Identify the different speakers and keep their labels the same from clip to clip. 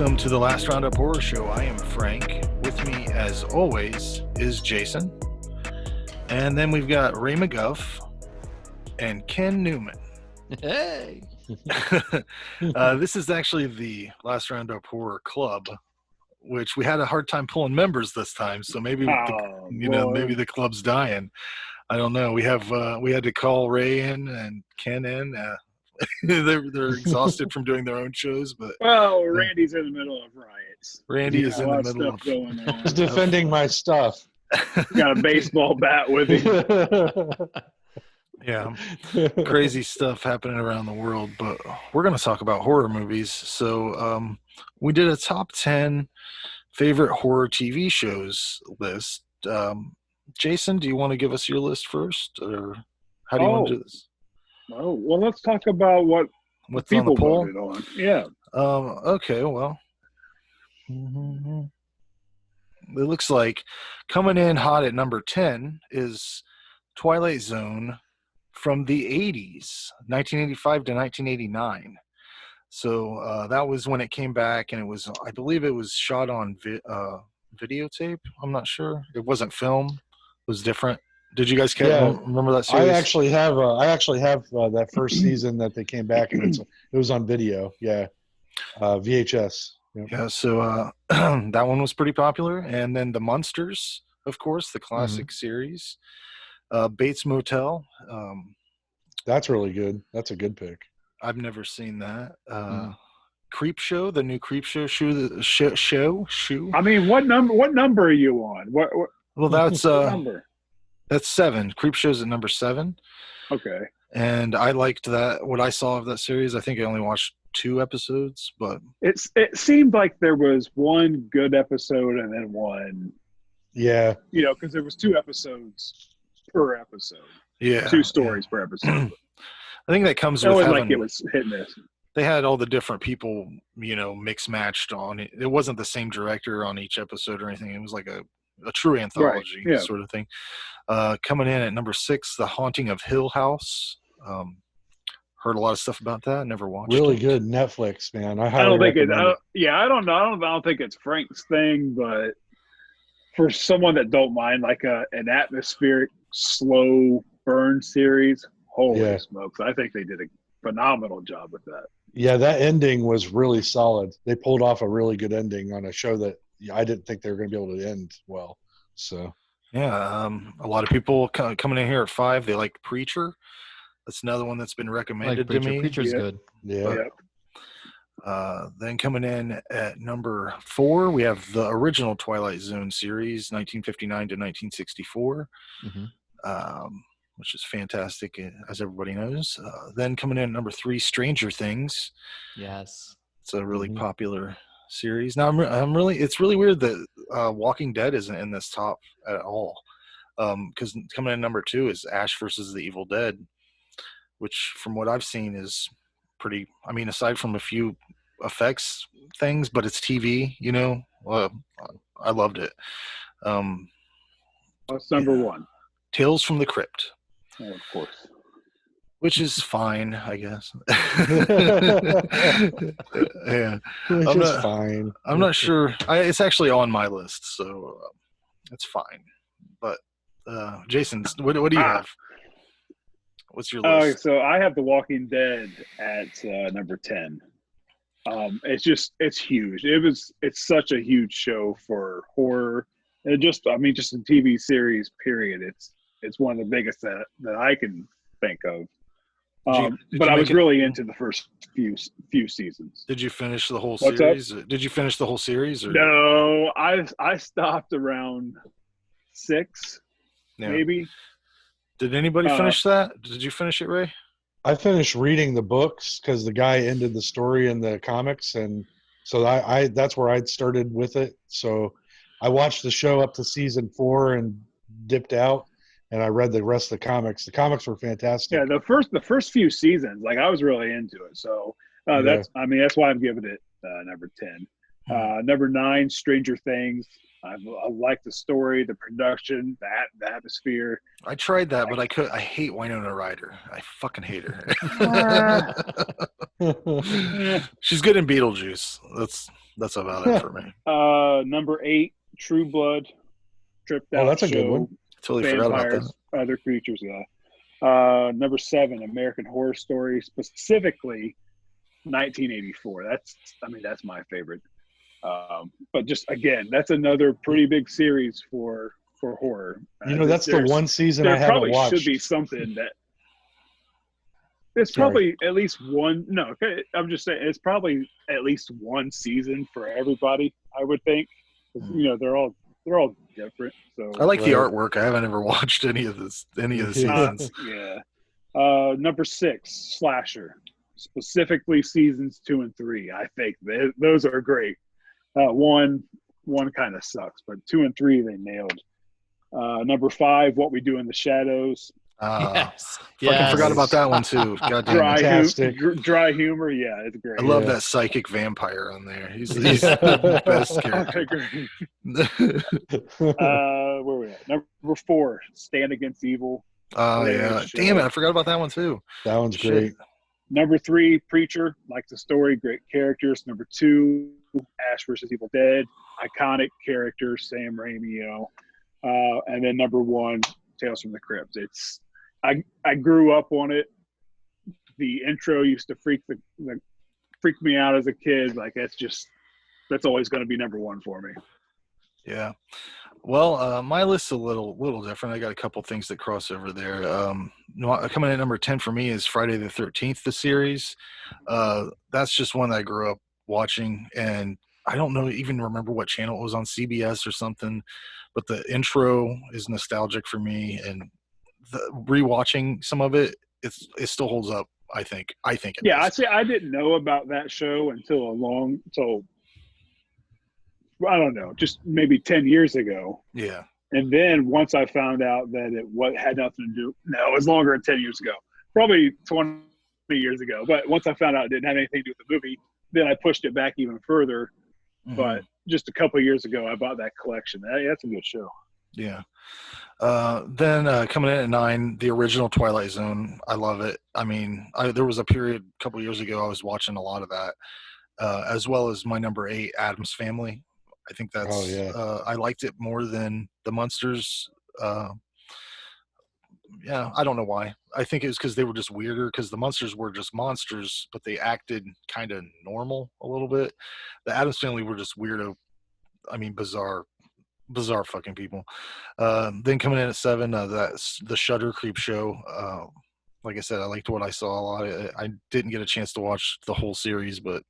Speaker 1: welcome to the Last Roundup Horror Show. I am Frank. With me, as always, is Jason. And then we've got Ray McGuff and Ken Newman.
Speaker 2: Hey!
Speaker 1: This is actually the Last Roundup Horror Club, which we had a hard time pulling members this time. So maybe maybe the club's dying. I don't know. We had to call Ray in and Ken in. They're exhausted from doing their own shows, but
Speaker 3: Randy's in the middle of riots.
Speaker 1: Randy is in the middle of
Speaker 3: going on.
Speaker 4: He's defending my stuff.
Speaker 3: Got a baseball bat with him.
Speaker 1: Yeah, crazy stuff happening around the world. But we're going to talk about horror movies. So we did a top 10 favorite horror TV shows list. Jason, do you want to give us your list first, or how do you want to do this?
Speaker 3: Oh, well, let's talk about
Speaker 1: what's
Speaker 3: people
Speaker 1: on the poll.
Speaker 3: voted on. Yeah.
Speaker 1: Okay. Well, it looks like coming in hot at number 10 is Twilight Zone from the 80s, 1985 to 1989. So that was when it came back, and I believe it was shot on videotape. I'm not sure. It wasn't film. It was different. Did you guys remember that series?
Speaker 4: I actually have that first season that they came back, and it was on video. Yeah, VHS. Yep.
Speaker 1: Yeah, so that one was pretty popular, and then the Munsters, of course, the classic series. Bates Motel.
Speaker 4: That's really good. That's a good pick.
Speaker 1: I've never seen that. Creep Show, the new Creep Show shoe.
Speaker 3: I mean, what number are you on? What
Speaker 1: Well, that's
Speaker 3: number?
Speaker 1: That's 7. Creep Show's at number 7.
Speaker 3: Okay.
Speaker 1: And I liked that. What I saw of that series, I think I only watched 2 episodes, but
Speaker 3: it seemed like there was one good episode and then one.
Speaker 4: Yeah.
Speaker 3: Because there was 2 episodes per episode.
Speaker 1: Yeah.
Speaker 3: 2 stories per episode.
Speaker 1: I think that comes with
Speaker 3: having,
Speaker 1: like
Speaker 3: it was hit and miss.
Speaker 1: They had all the different people, mix matched on it. It wasn't the same director on each episode or anything. It was like a true anthology sort of thing. Coming in at number 6, The Haunting of Hill House. Heard a lot of stuff about that. Never watched it.
Speaker 4: Really good Netflix, man. I
Speaker 3: don't think
Speaker 4: recommend it.
Speaker 3: I don't know. I don't think it's Frank's thing, but for someone that don't mind like an atmospheric, slow burn series, holy smokes! I think they did a phenomenal job with that.
Speaker 4: Yeah, that ending was really solid. They pulled off a really good ending on a show that I didn't think they were going to be able to end well. So
Speaker 1: yeah, a lot of people coming in here at 5. They like Preacher. That's another one that's been recommended to me.
Speaker 2: Preacher's good.
Speaker 4: Yeah.
Speaker 1: Then coming in at number 4, we have the original Twilight Zone series, 1959 to 1964, which is fantastic, as everybody knows. Then coming in at number 3, Stranger Things.
Speaker 2: Yes.
Speaker 1: It's a really popular series. Now, it's really weird that Walking Dead isn't in this top at all. Because coming in number 2 is Ash versus the Evil Dead, which from what I've seen is pretty, aside from a few effects things, but it's TV, I loved it.
Speaker 3: What's number 1?
Speaker 1: Tales from the Crypt.
Speaker 3: Oh, of course.
Speaker 1: Which is fine, I guess. Yeah.
Speaker 4: Which is fine.
Speaker 1: I'm not sure. It's actually on my list, so it's fine. But, Jason, what do you have? What's your list?
Speaker 3: So I have The Walking Dead at number 10. It's huge. It's such a huge show for horror. And just a TV series, period. It's one of the biggest that I can think of. But I was really into the first few seasons.
Speaker 1: Did you finish the whole series? Did you finish the whole series? Or?
Speaker 3: No, I stopped around 6, maybe. Did
Speaker 1: anybody finish that? Did you finish it, Ray?
Speaker 4: I finished reading the books because the guy ended the story in the comics, and so I that's where I'd started with it. So I watched the show up to season 4 and dipped out, and I read the rest of the comics. The comics were fantastic.
Speaker 3: Yeah, the first few seasons, I was really into it. So that's why I'm giving it number 10. Number 9, Stranger Things. I like the story, the production, the atmosphere.
Speaker 1: I tried that, but I hate Winona Ryder. I fucking hate her. She's good in Beetlejuice. That's about it for me.
Speaker 3: Number 8, True Blood, tripped out
Speaker 4: that's a
Speaker 3: show.
Speaker 4: good one.
Speaker 1: Totally forgot about
Speaker 3: Vampires,
Speaker 1: that.
Speaker 3: other creatures. Yeah. Number 7, American Horror Story, specifically 1984. That's my favorite. But just again, that's another pretty big series for horror.
Speaker 4: That's the one season I haven't watched.
Speaker 3: There probably should be something that it's probably at least one. No, I'm just saying it's probably at least one season for everybody. I would think. They're all different. So
Speaker 1: I like the artwork. I haven't ever watched any of the seasons.
Speaker 3: Yeah. Number 6, Slasher, specifically seasons 2 and 3. I think those are great. One kind of sucks, but 2 and 3 they nailed. Number 5, What We Do in the Shadows.
Speaker 2: Yes.
Speaker 1: Fucking forgot about that one too. God damn it.
Speaker 3: Dry humor. Yeah, it's great.
Speaker 1: I love that psychic vampire on there. He's the best character.
Speaker 3: Where we at? Number 4, Stand Against Evil.
Speaker 1: Oh yeah. Damn it, I forgot about that one too.
Speaker 4: That one's great.
Speaker 3: Number 3, Preacher. Like the story, great characters. Number 2, Ash vs. Evil Dead. Iconic character, Sam Raimi. And then number 1, Tales from the Crypt. I grew up on it. The intro used to freak me out as a kid. Like that's always going to be number 1 for me.
Speaker 1: Yeah. Well, my list's a little different. I got a couple things that cross over there. Coming in at number 10 for me is Friday the 13th, the series. That's just one that I grew up watching, and I don't even remember what channel it was on, CBS or something, but the intro is nostalgic for me, and rewatching some of it still holds up. I think.
Speaker 3: Yeah, I didn't know about that show until I don't know, just maybe 10 years ago.
Speaker 1: Yeah.
Speaker 3: And then once I found out that it had nothing to do, no, it was longer than 10 years ago, probably 20 years ago. But once I found out it didn't have anything to do with the movie, then I pushed it back even further. Mm-hmm. But just a couple of years ago, I bought that collection. That's a good show.
Speaker 1: Yeah. Then coming in at 9, the original Twilight Zone. I love it. I mean, there was a period a couple years ago I was watching a lot of that, as well as my number 8, Addams Family. I think that's I liked it more than the Munsters. Yeah, I don't know why. I think it was because they were just weirder, because the Munsters were just monsters, but they acted kind of normal a little bit. The Addams Family were just weirdo. I mean, bizarre fucking people. Then coming in at 7, that's the Shudder Creep Show. Like I said, I liked what I saw a lot. I didn't get a chance to watch the whole series, but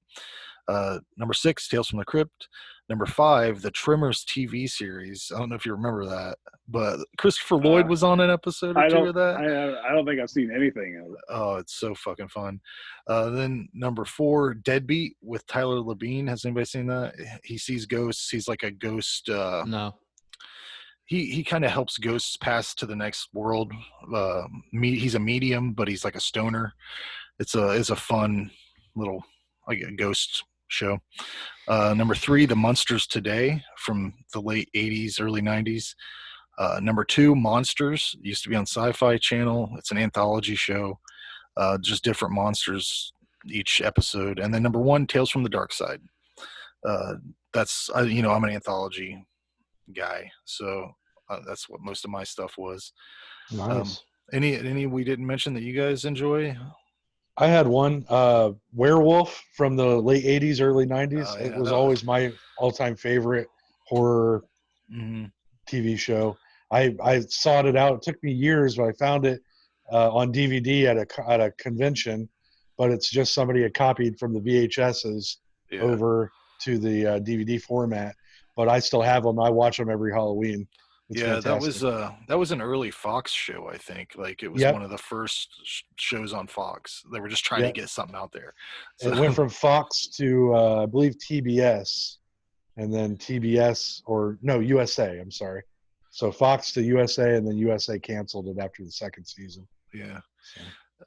Speaker 1: number 6, Tales from the Crypt. Number 5, the Tremors TV series. I don't know if you remember that, but Christopher Lloyd was on an episode or 2 of that.
Speaker 3: I don't think I've seen anything of it.
Speaker 1: Oh, it's so fucking fun. Then number 4, Deadbeat with Tyler Labine. Has anybody seen that? He sees ghosts. He's like a ghost.
Speaker 2: No.
Speaker 1: He kind of helps ghosts pass to the next world. He's a medium, but he's like a stoner. It's a fun little like a ghost show. Number 3, The Munsters Today, from the late 80s, early 90s. Number 2, Monsters, used to be on Sci-Fi Channel. It's an anthology show, just different monsters each episode. And then number 1, Tales from the Dark Side. That's I'm an anthology guy, so that's what most of my stuff was.
Speaker 4: Nice.
Speaker 1: Any we didn't mention that you guys enjoy?
Speaker 4: I had one, Werewolf, from the late 80s, early 90s. It was always my all-time favorite horror TV show. I sought it out. It took me years, but I found it on DVD at a convention, but it's just somebody had copied from the VHSs over to the DVD format. But I still have them. I watch them every Halloween. It's fantastic.
Speaker 1: that was an early Fox show, I think. Like it was one of the first shows on Fox. They were just trying to get something out there. So.
Speaker 4: It went from Fox to I believe TBS, and then USA. I'm sorry. So Fox to USA, and then USA canceled it after the second season.
Speaker 1: Yeah.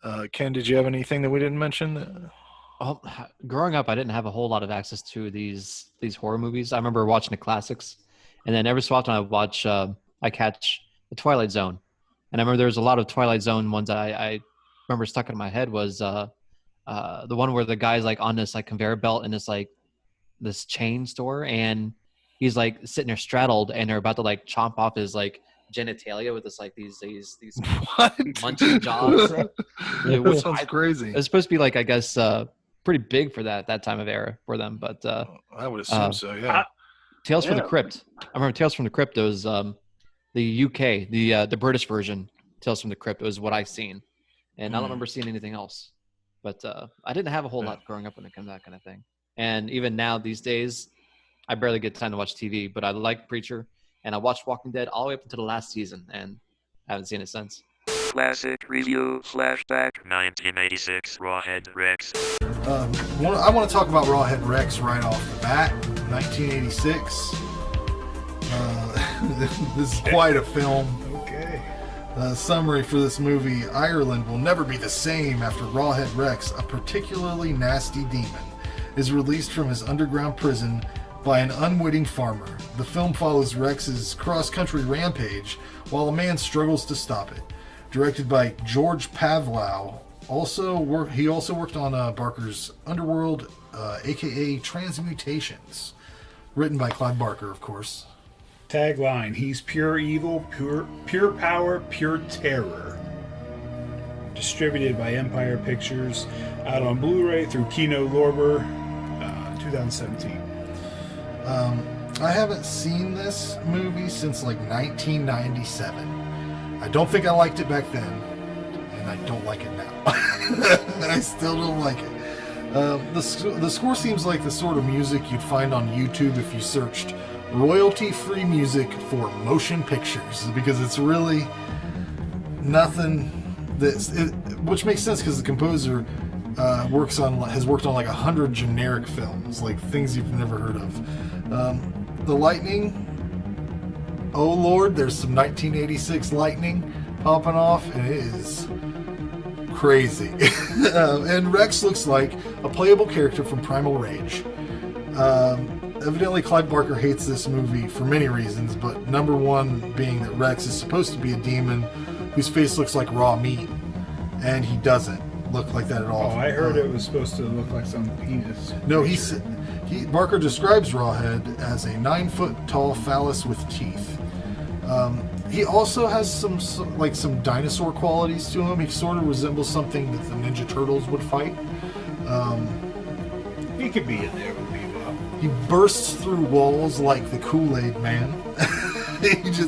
Speaker 1: So. Ken, did you have anything that we didn't mention?
Speaker 2: Growing up, I didn't have a whole lot of access to these horror movies. I remember watching the classics And then every so often I catch the Twilight Zone. And I remember there was a lot of Twilight Zone ones that I remember stuck in my head was the one where the guy's like on this like conveyor belt in this chain store, and he's like sitting there straddled, and they're about to like chomp off his like genitalia with this like these
Speaker 1: What?
Speaker 2: munching jaws.
Speaker 1: That sounds crazy.
Speaker 2: It's supposed to be like, I guess, pretty big for that time of era for them. But
Speaker 1: I would assume so. Yeah.
Speaker 2: Tales from the Crypt. I remember Tales from the Crypt. It was the UK, the British version. Tales from the Crypt was what I've seen, and I don't remember seeing anything else. But I didn't have a whole lot growing up when it came to that kind of thing. And even now, these days, I barely get time to watch TV. But I like Preacher, and I watched Walking Dead all the way up until the last season, and I haven't seen it since.
Speaker 5: Classic Review Flashback 1986 Rawhead Rex.
Speaker 1: I want to talk about Rawhead Rex right off the bat. 1986. This is quite a film.
Speaker 3: Okay.
Speaker 1: Summary for this movie: Ireland will never be the same after Rawhead Rex, a particularly nasty demon, is released from his underground prison by an unwitting farmer. The film follows Rex's cross-country rampage while a man struggles to stop it. Directed by George Pavlow. He also worked on Barker's Underworld, aka Transmutations. Written by Clive Barker, of course.
Speaker 6: Tagline: He's pure evil, pure power, pure terror. Distributed by Empire Pictures. Out on Blu-ray through Kino Lorber, 2017.
Speaker 1: I haven't seen this movie since like 1997. I don't think I liked it back then, and I don't like it now. I still don't like it. The score seems like the sort of music you'd find on YouTube if you searched royalty-free music for motion pictures, because it's really nothing which makes sense because the composer has worked on like 100 generic films, like things you've never heard of. The lightning, oh Lord, there's some 1986 lightning popping off, and it is crazy. And Rex looks like a playable character from Primal Rage. Evidently, Clive Barker hates this movie for many reasons, but number one being that Rex is supposed to be a demon whose face looks like raw meat, and he doesn't look like that at all.
Speaker 6: Oh, I heard it was supposed to look like some penis.
Speaker 1: No, Barker describes Rawhead as a 9-foot-tall phallus with teeth. He also has some dinosaur qualities to him. He sort of resembles something that the Ninja Turtles would fight.
Speaker 6: He could be in there with Bebop.
Speaker 1: He bursts through walls like the Kool-Aid Man.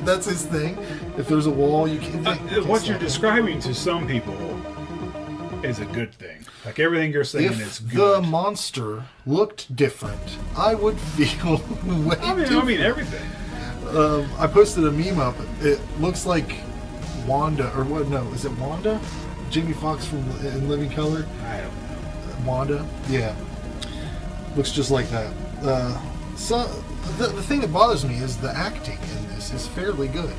Speaker 1: That's his thing. If there's a wall, you can.
Speaker 6: What you're describing to some people is a good thing. Like everything you're saying is
Speaker 1: If
Speaker 6: good.
Speaker 1: the monster looked different, I would feel way different.
Speaker 6: I mean everything.
Speaker 1: I posted a meme up. It looks like Wanda, or what? No, is it Wanda? Jamie Foxx in Living Color?
Speaker 6: I don't know.
Speaker 1: Wanda? Yeah. Looks just like that. So the thing that bothers me is the acting in this is fairly good.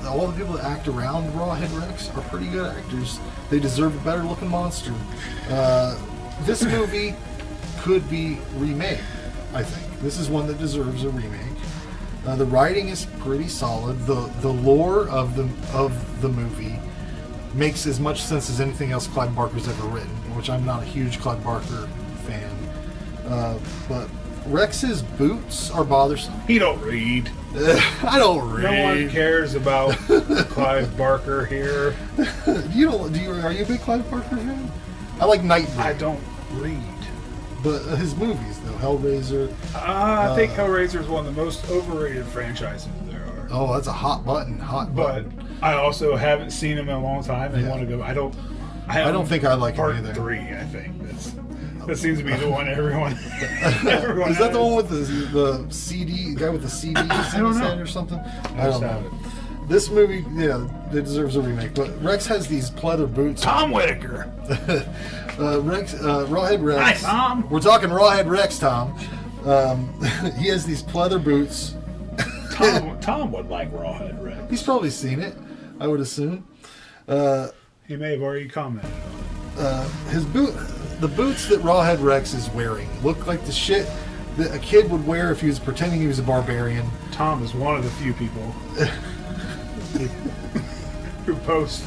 Speaker 1: All the people that act around Rawhead Rex are pretty good actors. They deserve a better looking monster. This movie could be remade, I think. This is one that deserves a remake. The writing is pretty solid. The lore of the movie makes as much sense as anything else Clive Barker's ever written, which I'm not a huge Clive Barker fan. But Rex's boots are bothersome.
Speaker 6: He don't read.
Speaker 1: I don't read.
Speaker 6: No one cares about Clive Barker here.
Speaker 1: Are you a big Clive Barker fan? I like Nightmare.
Speaker 6: I don't read.
Speaker 1: But his movies, though, Hellraiser.
Speaker 6: I think Hellraiser is one of the most overrated franchises there are.
Speaker 1: Oh, that's a hot button.
Speaker 6: But I also haven't seen him in a long time and want to go. I don't
Speaker 1: think I like
Speaker 6: part
Speaker 1: it either.
Speaker 6: 3, I think. That seems to be the one everyone
Speaker 1: Is that the one with the CD, guy with the CD in his head or something? I don't know. This movie, yeah, it deserves a remake. But Rex has these pleather boots.
Speaker 6: Tom Whitaker.
Speaker 1: Rawhead Rex.
Speaker 6: Hi, Tom.
Speaker 1: We're talking Rawhead Rex, Tom. He has these pleather boots.
Speaker 6: Tom would like Rawhead Rex.
Speaker 1: He's probably seen it, I would assume.
Speaker 6: He may have already commented on it.
Speaker 1: The boots that Rawhead Rex is wearing look like the shit that a kid would wear if he was pretending he was a barbarian.
Speaker 6: Tom is one of the few people who post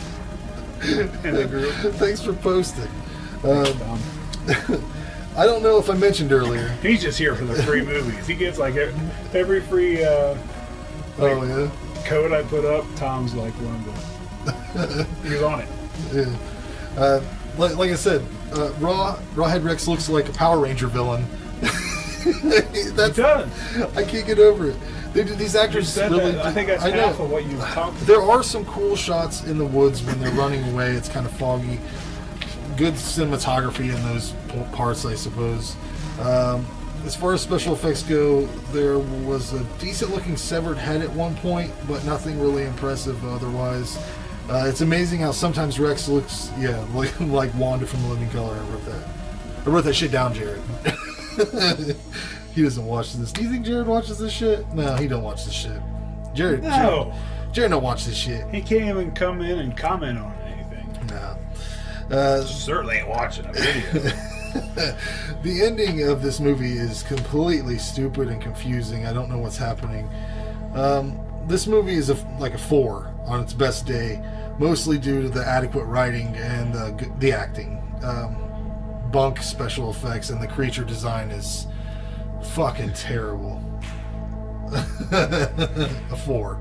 Speaker 6: in the group.
Speaker 1: Thanks for posting.
Speaker 6: Thanks, Tom.
Speaker 1: I don't know if I mentioned earlier.
Speaker 6: He's just here for the free movies. He gets like every free code I put up. Tom's like one of them. He's on it.
Speaker 1: Yeah. Like I said, Rawhead Rex looks like a Power Ranger villain.
Speaker 6: He does.
Speaker 1: I can't get over it. These actors really.
Speaker 6: That. I think that's half of what you talked about.
Speaker 1: There are some cool shots in the woods when they're running away. It's kind of foggy. Good cinematography in those parts, I suppose. As far as special effects go, there was a decent-looking severed head at one point, but nothing really impressive otherwise. It's amazing how sometimes Rex looks, like Wanda from The Living Color. I wrote that shit down, Jared. He doesn't watch this. Do you think Jared watches this shit? No, he don't watch this shit. Jared don't watch this shit.
Speaker 6: He can't even come in and comment on anything.
Speaker 1: No.
Speaker 6: Certainly ain't watching a video.
Speaker 1: The ending of this movie is completely stupid and confusing. I don't know what's happening. This movie is like a 4 on its best day, mostly due to the adequate writing and the acting. Bunk special effects and the creature design is fucking terrible. A 4.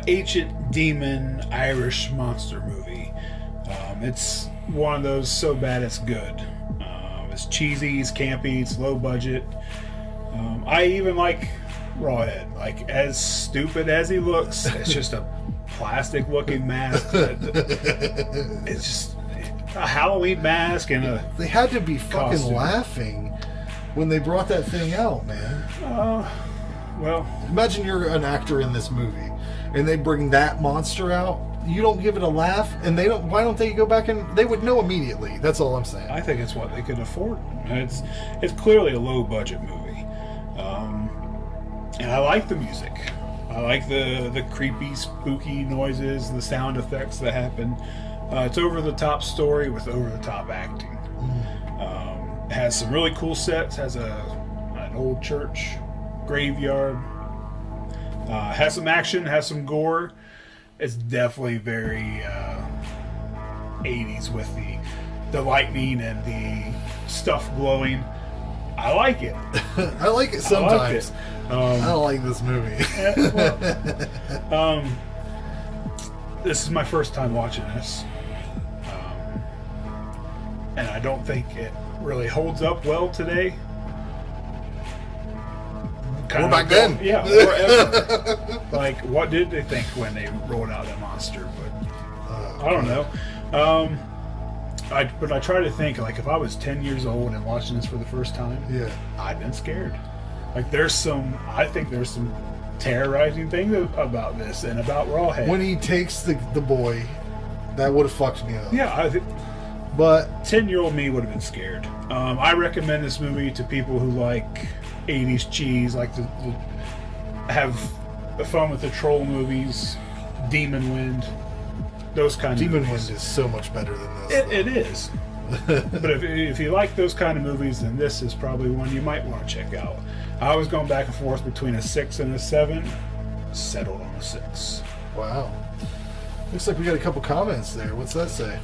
Speaker 6: Ancient demon Irish monster movie. It's one of those so bad it's good. It's cheesy, it's campy, it's low budget. I even like Rawhead. Like, as stupid as he looks, it's just a plastic looking mask. It's just a Halloween mask and a
Speaker 1: They had to be fucking
Speaker 6: costume.
Speaker 1: laughing when they brought that thing out, man.
Speaker 6: Well,
Speaker 1: Imagine you're an actor in this movie and they bring that monster out. You don't give it a laugh, and they don't. Why don't they go back and they would know immediately? That's all I'm saying.
Speaker 6: I think it's what they could afford. It's clearly a low budget movie, and I like the music. I like the creepy, spooky noises, the sound effects that happen. It's over the top story with over the top acting. It has some really cool sets. Has an old church graveyard. Has some action. Has some gore. It's definitely very 80s with the lightning and the stuff glowing. I like it.
Speaker 1: I like it sometimes. I don't like this movie.
Speaker 6: This is my first time watching this. And I don't think it really holds up well today.
Speaker 1: Or back then.
Speaker 6: Yeah, or ever. Like, what did they think when they rolled out that monster? But I don't know. But I try to think, like, if I was 10 years old and watching this for the first time, I'd been scared. Like, I think there's some terrorizing things about this and about Rawhead.
Speaker 1: When he takes the boy, that would have fucked me up.
Speaker 6: Yeah,
Speaker 1: but
Speaker 6: 10-year-old me would have been scared. I recommend this movie to people who like 80s cheese, like to have fun with the troll movies, Demon Wind, those kind of
Speaker 1: Demon
Speaker 6: movies.
Speaker 1: Wind is so much better than this.
Speaker 6: It is. But if you like those kind of movies, then this is probably one you might want to check out. I was going back and forth between a 6 and a 7. Settled on a 6.
Speaker 1: Wow. Looks like we got a couple comments there. What's that say?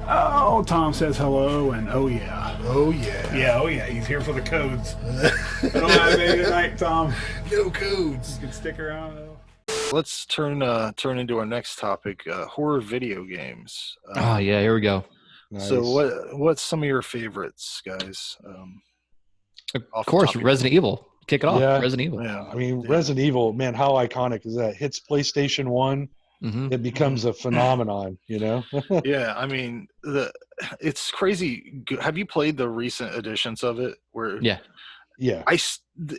Speaker 6: Oh, Tom says hello, and oh yeah.
Speaker 1: Oh yeah.
Speaker 6: Yeah, oh yeah. He's here for the codes. I don't have any tonight, Tom.
Speaker 1: No codes.
Speaker 6: You can stick around though.
Speaker 1: Let's turn into our next topic: horror video games.
Speaker 2: Oh yeah, here we go.
Speaker 4: Nice.
Speaker 1: So, what's some of your favorites, guys?
Speaker 2: Of course, Resident Evil. Kick it off.
Speaker 4: Yeah.
Speaker 2: Resident Evil.
Speaker 1: Yeah,
Speaker 4: I mean, Resident Evil, man, how iconic is that? Hits PlayStation 1,
Speaker 2: Mm-hmm.
Speaker 4: it becomes a phenomenon, you know?
Speaker 1: yeah. I mean, it's crazy. Have you played the recent editions of it? Where
Speaker 2: Yeah.
Speaker 4: Yeah.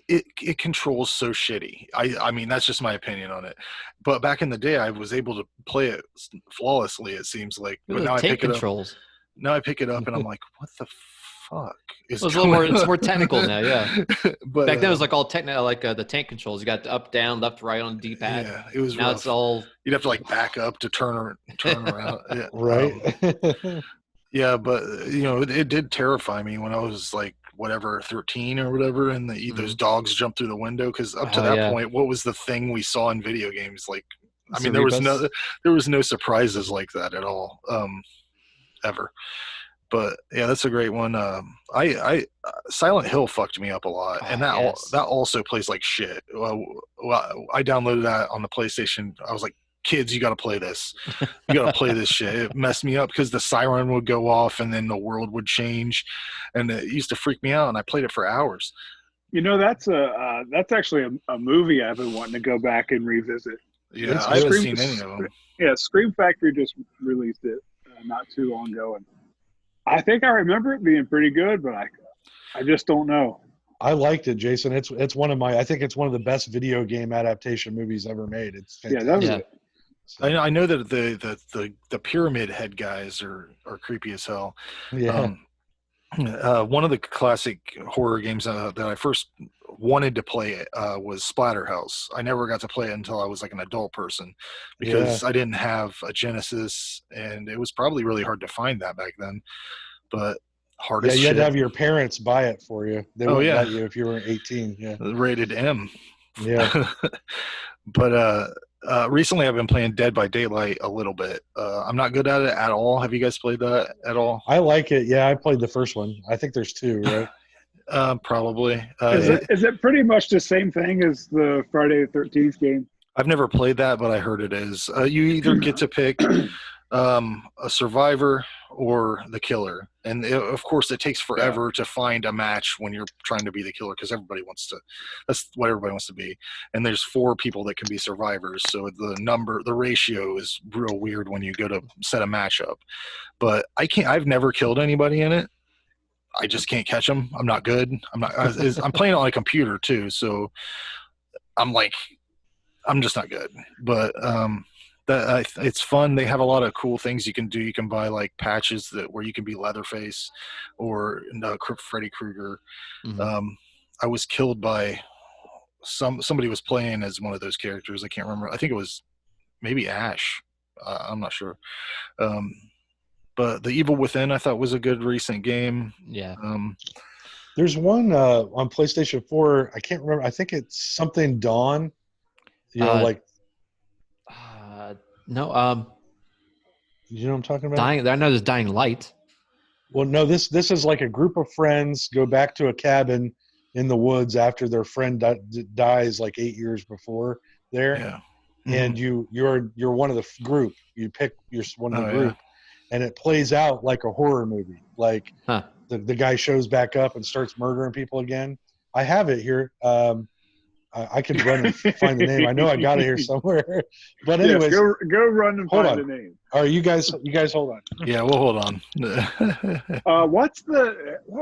Speaker 1: It controls so shitty. I mean, that's just my opinion on it. But back in the day, I was able to play it flawlessly. It seems like, but now I
Speaker 2: Tank
Speaker 1: pick
Speaker 2: controls.
Speaker 1: it up. Now I pick it up and I'm like, what the fuck?
Speaker 2: It's a little more. It's more technical now. Yeah.
Speaker 1: But
Speaker 2: Back then it was like all technical, like the tank controls. You got the up, down, left, right on the D-pad.
Speaker 1: yeah, it was.
Speaker 2: Now
Speaker 1: rough.
Speaker 2: it's all.
Speaker 1: You'd have to like back up to turn around. Yeah,
Speaker 4: Right?
Speaker 1: yeah, but it did terrify me when I was like whatever 13 or whatever, and those dogs jump through the window. Because up to
Speaker 2: Oh,
Speaker 1: that
Speaker 2: yeah.
Speaker 1: point, what was the thing we saw in video games? Like, I mean,
Speaker 2: Cerebus.
Speaker 1: there was no surprises like that at all, ever. But yeah, that's a great one. I Silent Hill fucked me up a lot,
Speaker 2: Oh,
Speaker 1: and
Speaker 2: yes.
Speaker 1: that also plays like shit. I downloaded that on the PlayStation. I was like, kids, you got to play this. You got to play this shit. It messed me up because the siren would go off and then the world would change, and it used to freak me out. And I played it for hours.
Speaker 3: You know, that's actually a movie I've been wanting to go back and revisit.
Speaker 1: Yeah,
Speaker 3: It's
Speaker 1: I haven't
Speaker 3: Scream-
Speaker 1: seen any of them.
Speaker 3: Yeah, Scream Factory just released it not too long ago, and I think I remember it being pretty good, but I just don't know.
Speaker 4: I liked it, Jason. It's one of my. I think it's one of the best video game adaptation movies ever made. It's fantastic.
Speaker 3: Yeah, that was
Speaker 2: Yeah.
Speaker 3: it.
Speaker 4: So,
Speaker 1: I know that the pyramid head guys are creepy as hell.
Speaker 4: yeah.
Speaker 1: One of the classic horror games that I first wanted to play was Splatterhouse. I never got to play it until I was like an adult person because I didn't have a Genesis, and it was probably really hard to find that back then. But hard as
Speaker 4: You
Speaker 1: shit.
Speaker 4: had to have your parents buy it for you. They wouldn't
Speaker 1: yeah.
Speaker 4: let you if you were 18. Yeah.
Speaker 1: Rated M.
Speaker 4: Yeah.
Speaker 1: But recently I've been playing Dead by Daylight a little bit. I'm not good at it at all. Have you guys played that at all?
Speaker 4: I like it. Yeah, I played the first one. I think there's two, right?
Speaker 1: Probably.
Speaker 3: Is it pretty much the same thing as the Friday the 13th game?
Speaker 1: I've never played that, but I heard it is. You either get to pick a survivor or the killer. And of course, it takes forever to find a match when you're trying to be the killer because that's what everybody wants to be. And there's 4 people that can be survivors. So the ratio is real weird when you go to set a match up. But I've never killed anybody in it. I just can't catch them. I'm not good. I'm playing on a computer too. So I'm just not good. But it's fun. They have a lot of cool things you can do. You can buy like patches where you can be Leatherface or Freddy Krueger.
Speaker 2: Mhm.
Speaker 1: I was killed by somebody was playing as one of those characters. I can't remember. I think it was maybe Ash. I'm not sure. But The Evil Within I thought was a good recent game.
Speaker 2: Yeah.
Speaker 4: There's one on PlayStation 4. I can't remember. I think it's something Dawn.
Speaker 2: No.
Speaker 4: You know what I'm talking about?
Speaker 2: Dying. I know there's Dying Light.
Speaker 4: Well, no. This is like a group of friends go back to a cabin in the woods after their friend dies like 8 years before there.
Speaker 1: Yeah.
Speaker 4: And you're one of the group. You pick you're one of the group, and it plays out like a horror movie. Like the guy shows back up and starts murdering people again. I have it here. I can run and find the name. I know I got it here somewhere. But anyways,
Speaker 3: yes, go run and find the name.
Speaker 4: All right, you guys hold on.
Speaker 1: Yeah, we'll hold on.
Speaker 3: What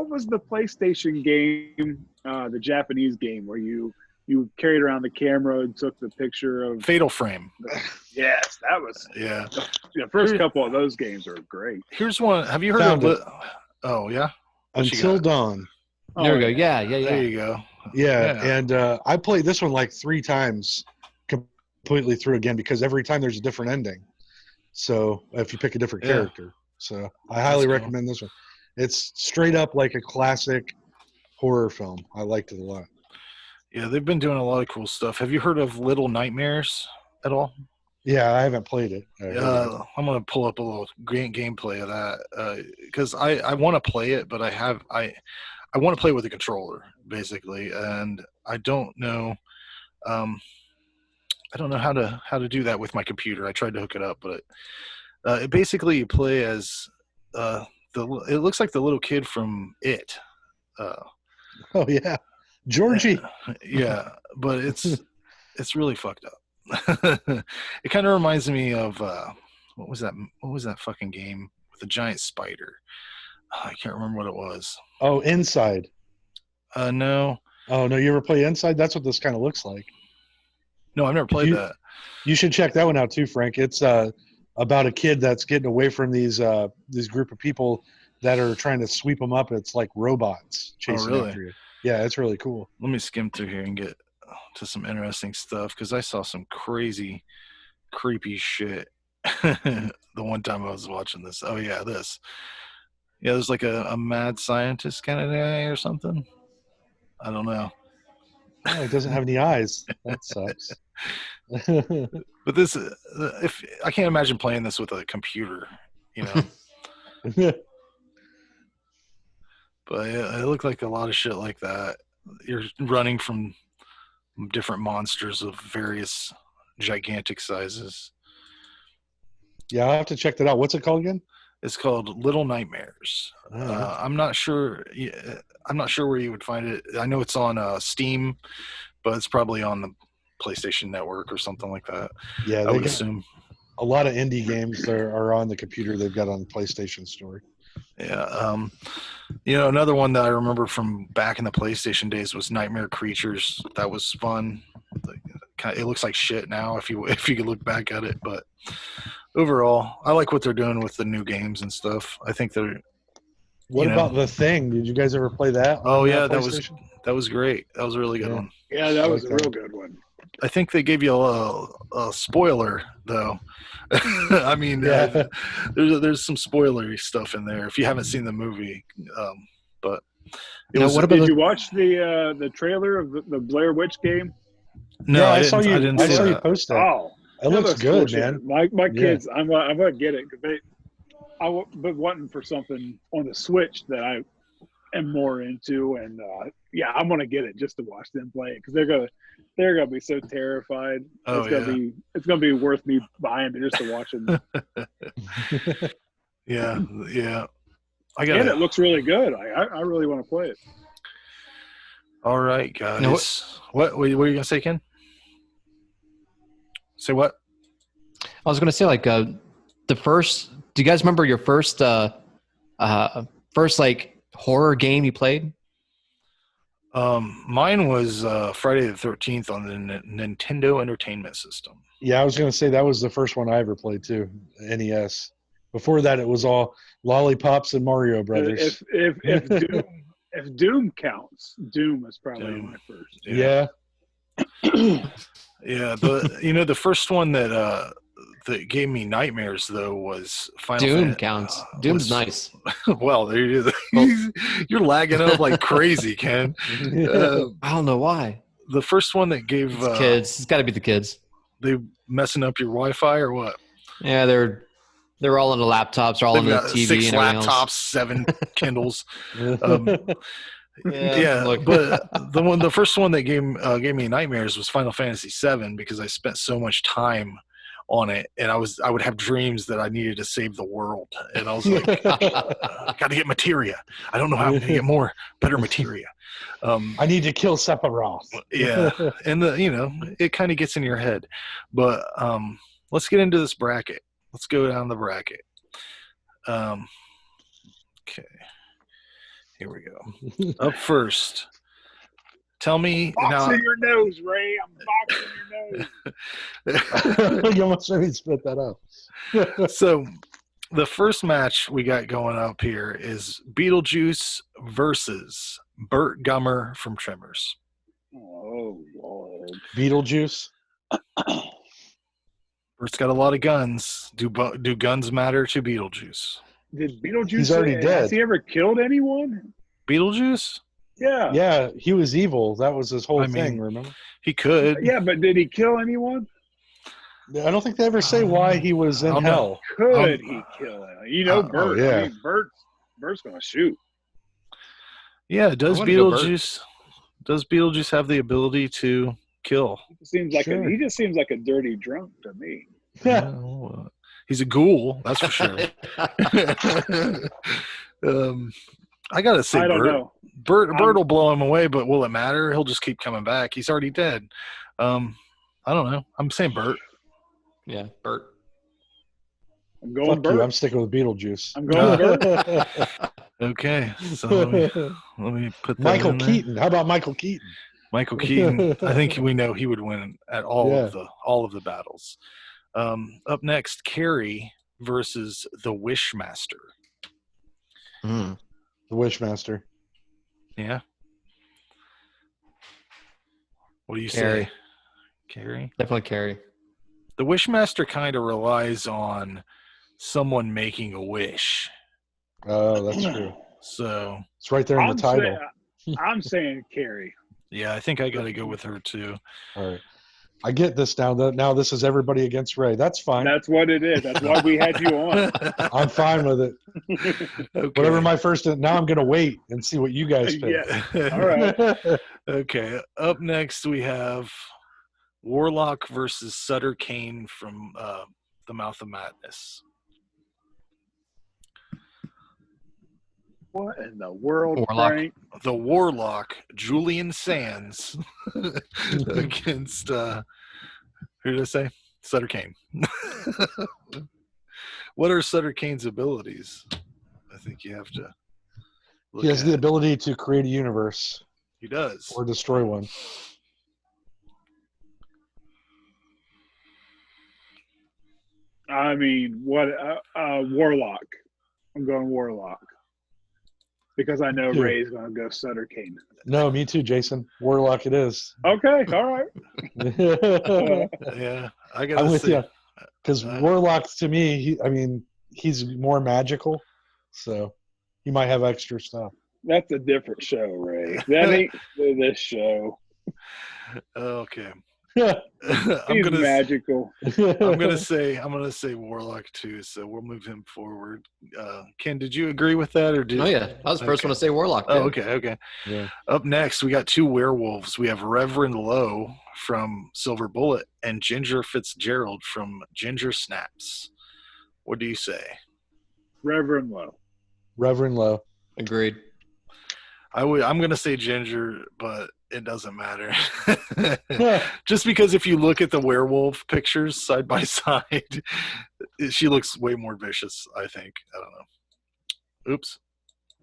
Speaker 3: was the PlayStation game, the Japanese game where you carried around the camera and took the picture of
Speaker 1: Fatal Frame?
Speaker 3: Yes, that was the first couple of those games are great.
Speaker 1: Here's one. Have you heard of Oh yeah.
Speaker 4: Until Dawn.
Speaker 2: There we go. Yeah.
Speaker 1: There you go.
Speaker 4: Yeah. And I played this one like 3 times completely through again because every time there's a different ending. So if you pick a different character. So I highly recommend this one. It's straight up like a classic horror film. I liked it a lot.
Speaker 1: Yeah, they've been doing a lot of cool stuff. Have you heard of Little Nightmares at all?
Speaker 4: Yeah, I haven't played it.
Speaker 1: I'm going to pull up a little gameplay of that because I want to play it, but I want to play with a controller basically, and I don't know how to do that with my computer. I tried to hook it up, but basically you play as it looks like the little kid from It.
Speaker 4: Oh yeah, Georgie.
Speaker 1: Yeah, but it's really fucked up. It kind of reminds me of what was that fucking game with the giant spider? I can't remember what it was.
Speaker 4: Oh, Inside.
Speaker 1: No.
Speaker 4: Oh no, you ever play Inside? That's what this kind of looks like.
Speaker 1: No, I've never played that.
Speaker 4: You should check that one out too, Frank. It's about a kid that's getting away from these group of people that are trying to sweep them up. It's like robots chasing after you. Yeah, it's really cool.
Speaker 1: Let me skim through here and get to some interesting stuff because I saw some crazy, creepy shit the one time I was watching this. Oh yeah, this. Yeah, there's like a mad scientist kind of guy or something. I don't know.
Speaker 4: Oh, he doesn't have any eyes. That sucks.
Speaker 1: But this, if I can't imagine playing this with a computer, you know. But it looked like a lot of shit like that. You're running from different monsters of various gigantic sizes.
Speaker 4: Yeah, I'll have to check that out. What's it called again?
Speaker 1: It's called Little Nightmares.
Speaker 4: Oh.
Speaker 1: I'm not sure. I'm not sure where you would find it. I know it's on Steam, but it's probably on the PlayStation Network or something like that.
Speaker 4: Yeah,
Speaker 1: I would assume.
Speaker 4: A lot of indie games are on the computer they've got on the PlayStation Store.
Speaker 1: Yeah. Another one that I remember from back in the PlayStation days was Nightmare Creatures. That was fun. It looks like shit now if you could look back at it, but overall, I like what they're doing with the new games and stuff. I think they're.
Speaker 4: What about The Thing? Did you guys ever play that?
Speaker 1: Oh yeah, that was great. That was a really good one.
Speaker 3: Yeah, that was a real good one.
Speaker 1: I think they gave you a spoiler though. I mean, there's some spoilery stuff in there if you haven't seen the movie. But
Speaker 3: did you watch the trailer of the Blair Witch game?
Speaker 1: No,
Speaker 4: yeah,
Speaker 1: I didn't.
Speaker 4: I saw you post that.
Speaker 3: Oh,
Speaker 4: it looks good, man.
Speaker 3: My kids, I'm gonna get it because I've been wanting for something on the Switch that I am more into, and I'm gonna get it just to watch them play it because they're gonna be so terrified. It's gonna be worth me buying it just to watch them.
Speaker 1: yeah.
Speaker 3: And it looks really good. I really want to play it.
Speaker 1: All right, guys. What were you gonna say, Ken? Say what?
Speaker 2: I was gonna say the first. Do you guys remember your first like horror game you played?
Speaker 1: Mine was Friday the 13th on the Nintendo Entertainment System.
Speaker 4: Yeah, I was going to say that was the first one I ever played too, NES. Before that, it was all Lollipops and Mario Brothers.
Speaker 3: If Doom counts, Doom is probably my first.
Speaker 4: Yeah.
Speaker 1: Yeah, the first one that gave me nightmares though was Final
Speaker 2: Doom
Speaker 1: Fantasy.
Speaker 2: counts. Doom's nice.
Speaker 1: Well, there you go. You're lagging up like crazy, Ken.
Speaker 2: I don't know why.
Speaker 1: The first one that gave
Speaker 2: kids. It's got to be the kids.
Speaker 1: They messing up your Wi-Fi or what?
Speaker 2: Yeah, they're all on the laptops, they're all on the TV.
Speaker 1: 6
Speaker 2: and
Speaker 1: laptops,
Speaker 2: else.
Speaker 1: 7 Kindles.
Speaker 2: Yeah,
Speaker 1: but the first one that gave me nightmares was Final Fantasy VII because I spent so much time on it, and I would have dreams that I needed to save the world, and I was like, I got to get materia. I don't know how I'm going to get better materia.
Speaker 4: I need to kill Sephiroth.
Speaker 1: Yeah, and it kind of gets in your head, but let's get into this bracket. Let's go down the bracket. Okay. Here we go. Up first. Tell me
Speaker 3: boxing your nose, Ray. I'm boxing your nose.
Speaker 4: You almost made me spit that up.
Speaker 1: So the first match we got going up here is Beetlejuice versus Burt Gummer from Tremors.
Speaker 3: Oh, Lord.
Speaker 4: Beetlejuice?
Speaker 1: Burt's got a lot of guns. Do guns matter to Beetlejuice?
Speaker 3: Did Beetlejuice?
Speaker 4: He's already dead.
Speaker 3: Has he ever killed anyone?
Speaker 1: Beetlejuice?
Speaker 3: Yeah.
Speaker 4: Yeah, he was evil. That was his whole thing, remember?
Speaker 1: He could.
Speaker 3: Yeah, but did he kill anyone?
Speaker 4: I don't think they ever say why he was in hell.
Speaker 3: Could he kill him? Burt.
Speaker 4: Yeah.
Speaker 3: I mean, Burt's going to shoot.
Speaker 1: Yeah, does Beetlejuice have the ability to kill?
Speaker 3: He just seems like a dirty drunk to me.
Speaker 4: Yeah.
Speaker 1: He's a ghoul, that's for sure. I gotta say,
Speaker 3: I don't know.
Speaker 1: Burt will blow him away, but will it matter? He'll just keep coming back. He's already dead. I don't know. I'm saying Burt.
Speaker 2: Yeah, Burt.
Speaker 3: I'm going
Speaker 4: Fuck
Speaker 3: Burt.
Speaker 4: you. I'm sticking with Beetlejuice.
Speaker 3: I'm going Burt.
Speaker 1: Okay, so let me put that
Speaker 4: Michael
Speaker 1: in there.
Speaker 4: Keaton. How about Michael Keaton?
Speaker 1: Michael Keaton. I think we know he would win at all of the battles. Up next, Carrie versus the Wishmaster.
Speaker 2: Mm.
Speaker 4: The Wishmaster.
Speaker 1: Yeah. What do you say? Carrie?
Speaker 2: Definitely Carrie.
Speaker 1: The Wishmaster kind of relies on someone making a wish.
Speaker 4: Oh, that's true.
Speaker 1: So
Speaker 4: It's right there in the title.
Speaker 3: I'm saying Carrie.
Speaker 1: yeah, I think I got to go with her too.
Speaker 4: All right. I get this now. Now this is everybody against Ray. That's fine.
Speaker 3: That's what it is. That's why we had you on.
Speaker 4: I'm fine with it.
Speaker 1: Okay.
Speaker 4: Whatever my first. Now I'm going to wait and see what you guys pick.
Speaker 3: Yeah. All right.
Speaker 1: Okay. Up next, we have Warlock versus Sutter Kane from The Mouth of Madness.
Speaker 3: What in the world,
Speaker 2: Warlock.
Speaker 3: Frank?
Speaker 1: The Warlock, Julian Sands, against who did I say? Sutter Kane. What are Sutter Kane's abilities? I think you have to look
Speaker 4: He has
Speaker 1: at
Speaker 4: the
Speaker 1: it.
Speaker 4: ability to create a universe
Speaker 1: He does.
Speaker 4: or destroy one.
Speaker 3: I mean, what? Warlock. I'm going Warlock because I know
Speaker 4: Yeah.
Speaker 3: Ray's going to go Sutter Kane.
Speaker 4: No, me too, Jason. Warlock it is.
Speaker 3: Okay. All right.
Speaker 1: Yeah, I
Speaker 4: I'm
Speaker 1: gotta
Speaker 4: with
Speaker 1: say.
Speaker 4: you. Because Warlock, to me, he's more magical, so he might have extra stuff.
Speaker 3: That's a different show, Ray. That ain't this show.
Speaker 1: Okay.
Speaker 4: Yeah.
Speaker 3: He's magical.
Speaker 1: I'm gonna say Warlock too, so we'll move him forward. Ken, did you agree with that, or did?
Speaker 2: Oh yeah, I was the first
Speaker 1: Okay.
Speaker 2: one to say Warlock.
Speaker 1: Oh,
Speaker 2: dude.
Speaker 1: okay.
Speaker 4: Yeah.
Speaker 1: Up next, we got two werewolves. We have Reverend Lowe from Silver Bullet and Ginger Fitzgerald from Ginger Snaps. What do you say?
Speaker 3: Reverend Lowe.
Speaker 4: Reverend Lowe.
Speaker 2: Agreed.
Speaker 1: I'm gonna say Ginger, but it doesn't matter. Just because if you look at the werewolf pictures side by side, she looks way more vicious, I think. I don't know. Oops.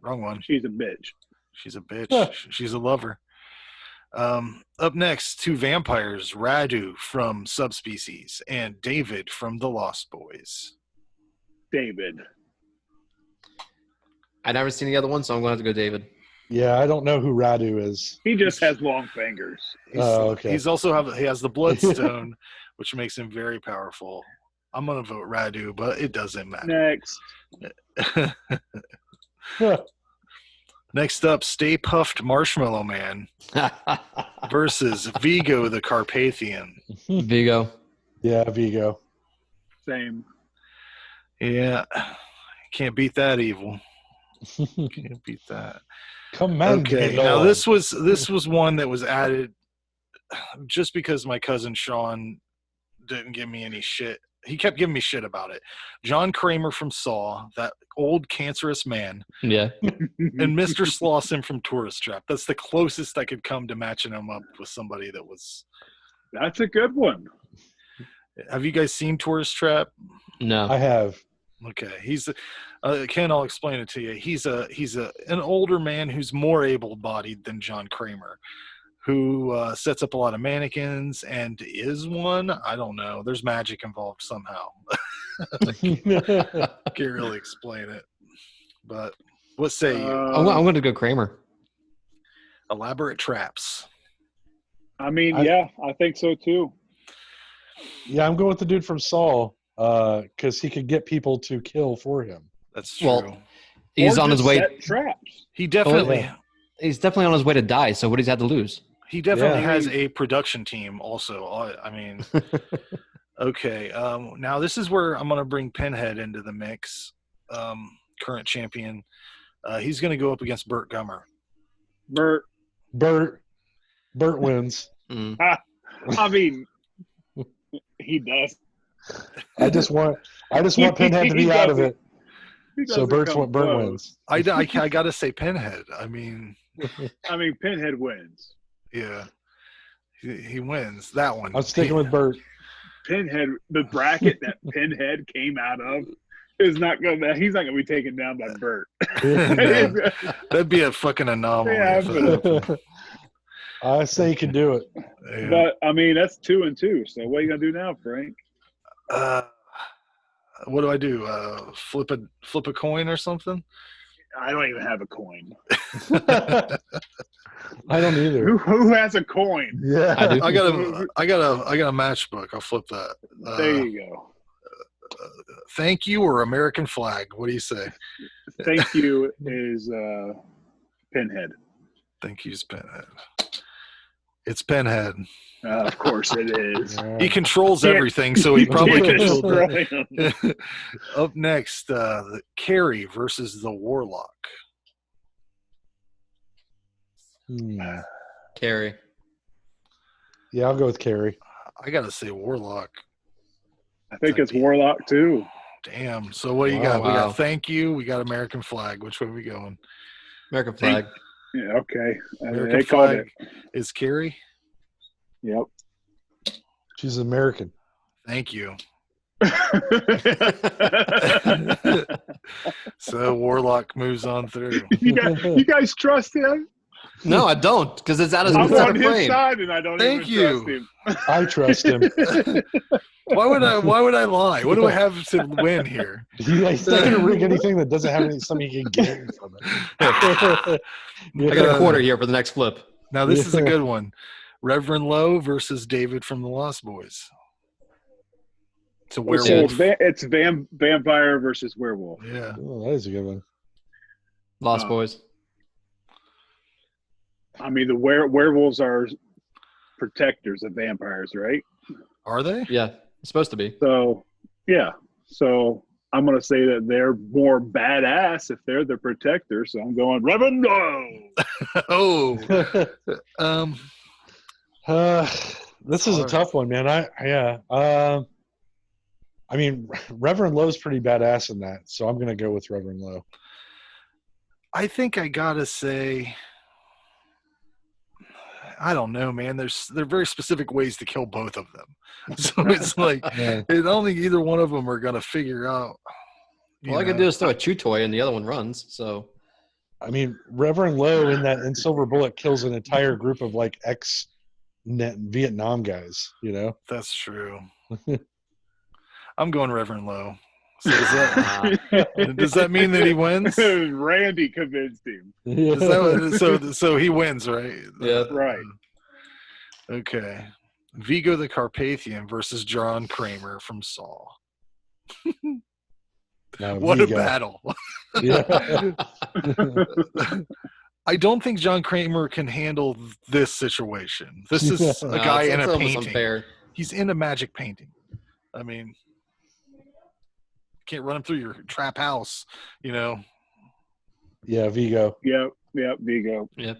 Speaker 1: Wrong one.
Speaker 3: She's a bitch.
Speaker 1: She's a bitch. She's a lover. Up next, two vampires, Radu from Subspecies and David from The Lost Boys.
Speaker 3: David.
Speaker 2: I never seen the other one, so I'm going to have to go David.
Speaker 4: Yeah, I don't know who Radu is.
Speaker 3: He just has long fingers.
Speaker 4: Okay.
Speaker 1: He's also he has the Bloodstone, which makes him very powerful. I'm gonna vote Radu, but it doesn't matter.
Speaker 3: Next.
Speaker 1: Next up, Stay Puffed Marshmallow Man versus Vigo the Carpathian.
Speaker 2: Vigo.
Speaker 4: Yeah, Vigo.
Speaker 3: Same.
Speaker 1: Yeah, can't beat that evil. Can't beat that.
Speaker 4: Command
Speaker 1: Okay,
Speaker 4: me,
Speaker 1: now
Speaker 4: Lord.
Speaker 1: this was one that was added just because my cousin Sean didn't give me any shit. He kept giving me shit about it. John Kramer from Saw, that old cancerous man,
Speaker 2: Yeah.
Speaker 1: and Mr. Slauson from Tourist Trap. That's the closest I could come to matching him up with somebody that was.
Speaker 3: That's a good one.
Speaker 1: Have you guys seen Tourist Trap?
Speaker 2: No.
Speaker 4: I have.
Speaker 1: Okay, he's Ken. I'll explain it to you. He's an older man who's more able-bodied than John Kramer, who sets up a lot of mannequins and is one. I don't know. There's magic involved somehow. Can't really explain it. But what say you?
Speaker 2: I'm going to go Kramer.
Speaker 1: Elaborate traps.
Speaker 3: I mean, yeah, I think so too.
Speaker 4: Yeah, I'm going with the dude from Saul because he could get people to kill for him.
Speaker 1: That's true.
Speaker 2: Well, he's
Speaker 3: Or
Speaker 2: on his
Speaker 3: just
Speaker 2: way.
Speaker 3: set traps.
Speaker 1: He definitely.
Speaker 4: yeah.
Speaker 2: He's definitely on his way to die. So what does he have to lose?
Speaker 1: He definitely
Speaker 4: Yeah.
Speaker 1: has a production team also. I mean, okay. Now this is where I'm going to bring Pinhead into the mix. Current champion. He's going to go up against Burt Gummer.
Speaker 3: Bert.
Speaker 4: Bert wins.
Speaker 2: Mm.
Speaker 3: I mean, he does.
Speaker 4: I just want Pinhead to be out of it.
Speaker 3: He
Speaker 4: So
Speaker 3: doesn't
Speaker 4: Bert
Speaker 3: come close.
Speaker 4: wins.
Speaker 1: I got to say Pinhead. I mean,
Speaker 3: I mean, Pinhead wins.
Speaker 1: yeah. He wins that one.
Speaker 4: I'm sticking with Bert.
Speaker 3: Pinhead, the bracket that Pinhead came out of is not going to, he's not going to be taken down by Bert.
Speaker 1: That'd be a fucking anomaly.
Speaker 3: Yeah,
Speaker 1: if that happened.
Speaker 4: I say he can do it.
Speaker 1: Yeah.
Speaker 3: But, I mean, that's 2-2. So what are you going to do now, Frank?
Speaker 1: What do I do? Flip a coin or something?
Speaker 3: I don't even have a coin.
Speaker 4: I don't either.
Speaker 3: Who has a coin?
Speaker 4: Yeah.
Speaker 2: I do.
Speaker 1: I got a matchbook. I'll flip that.
Speaker 3: There you go.
Speaker 1: Thank you or American flag. What do you say?
Speaker 3: Thank you is Pinhead.
Speaker 1: Thank you's Pinhead. It's Pinhead.
Speaker 3: Of course it is.
Speaker 1: He controls
Speaker 3: Yeah.
Speaker 1: everything, so he probably
Speaker 3: Yeah,
Speaker 1: controlled that.
Speaker 3: right.
Speaker 1: Up next, the Carrie versus the Warlock.
Speaker 2: Carrie.
Speaker 4: Yeah, I'll go with Carrie.
Speaker 1: I gotta say Warlock.
Speaker 3: I think it's Warlock too.
Speaker 1: Damn. So what do you got? We got Thank You. We got American Flag. Which way are we going?
Speaker 2: American Flag.
Speaker 3: Yeah, okay.
Speaker 1: American
Speaker 3: they called
Speaker 1: Flag is Carrie.
Speaker 3: Yep.
Speaker 4: She's American.
Speaker 1: Thank you. So Warlock moves on through.
Speaker 3: You guys trust him?
Speaker 2: No, I don't, because it's out of
Speaker 3: I'm on his
Speaker 2: frame.
Speaker 3: side, and I don't
Speaker 1: Thank
Speaker 3: even
Speaker 1: you.
Speaker 3: trust him.
Speaker 4: I trust him.
Speaker 1: Why would I lie? What do I have to win here?
Speaker 4: He's not going to rig anything that doesn't have something he can gain from it.
Speaker 2: I got a quarter here for the next flip.
Speaker 1: Now this is a good one. Reverend Lowe versus David from the Lost Boys. It's a werewolf.
Speaker 3: It's vampire versus werewolf.
Speaker 1: Yeah.
Speaker 4: Oh, that is a good one.
Speaker 2: Lost Boys.
Speaker 3: I mean, the werewolves are protectors of vampires, right?
Speaker 1: Are they?
Speaker 2: Yeah, it's supposed to be.
Speaker 3: So, yeah. So I'm going to say that they're more badass if they're the protector. So I'm going Reverend Lowe.
Speaker 4: This is a tough one, man. I mean, Reverend Lowe's pretty badass in that, so I'm going to go with Reverend Lowe.
Speaker 1: I think I gotta say, I don't know, man. There are very specific ways to kill both of them, so it's like I don't think either one of them are gonna figure out.
Speaker 2: All I can do is throw a chew toy, and the other one runs. So,
Speaker 4: I mean, Reverend Lowe in Silver Bullet kills an entire group of like Vietnam guys. You know,
Speaker 1: that's true. I'm going Reverend Lowe. So does that mean that he wins?
Speaker 3: Randy convinced him.
Speaker 1: So he wins, right?
Speaker 2: Yeah.
Speaker 3: Right.
Speaker 1: Okay. Vigo the Carpathian versus John Kramer from Saw. What
Speaker 4: Vigo.
Speaker 1: a battle.
Speaker 4: Yeah.
Speaker 1: I don't think John Kramer can handle this situation. This is a guy in a painting.
Speaker 2: Unfair.
Speaker 1: He's in a magic painting. I mean, can't run him through your trap house, you know.
Speaker 4: Yeah, Vigo.
Speaker 3: Yep, Vigo.
Speaker 2: Yep.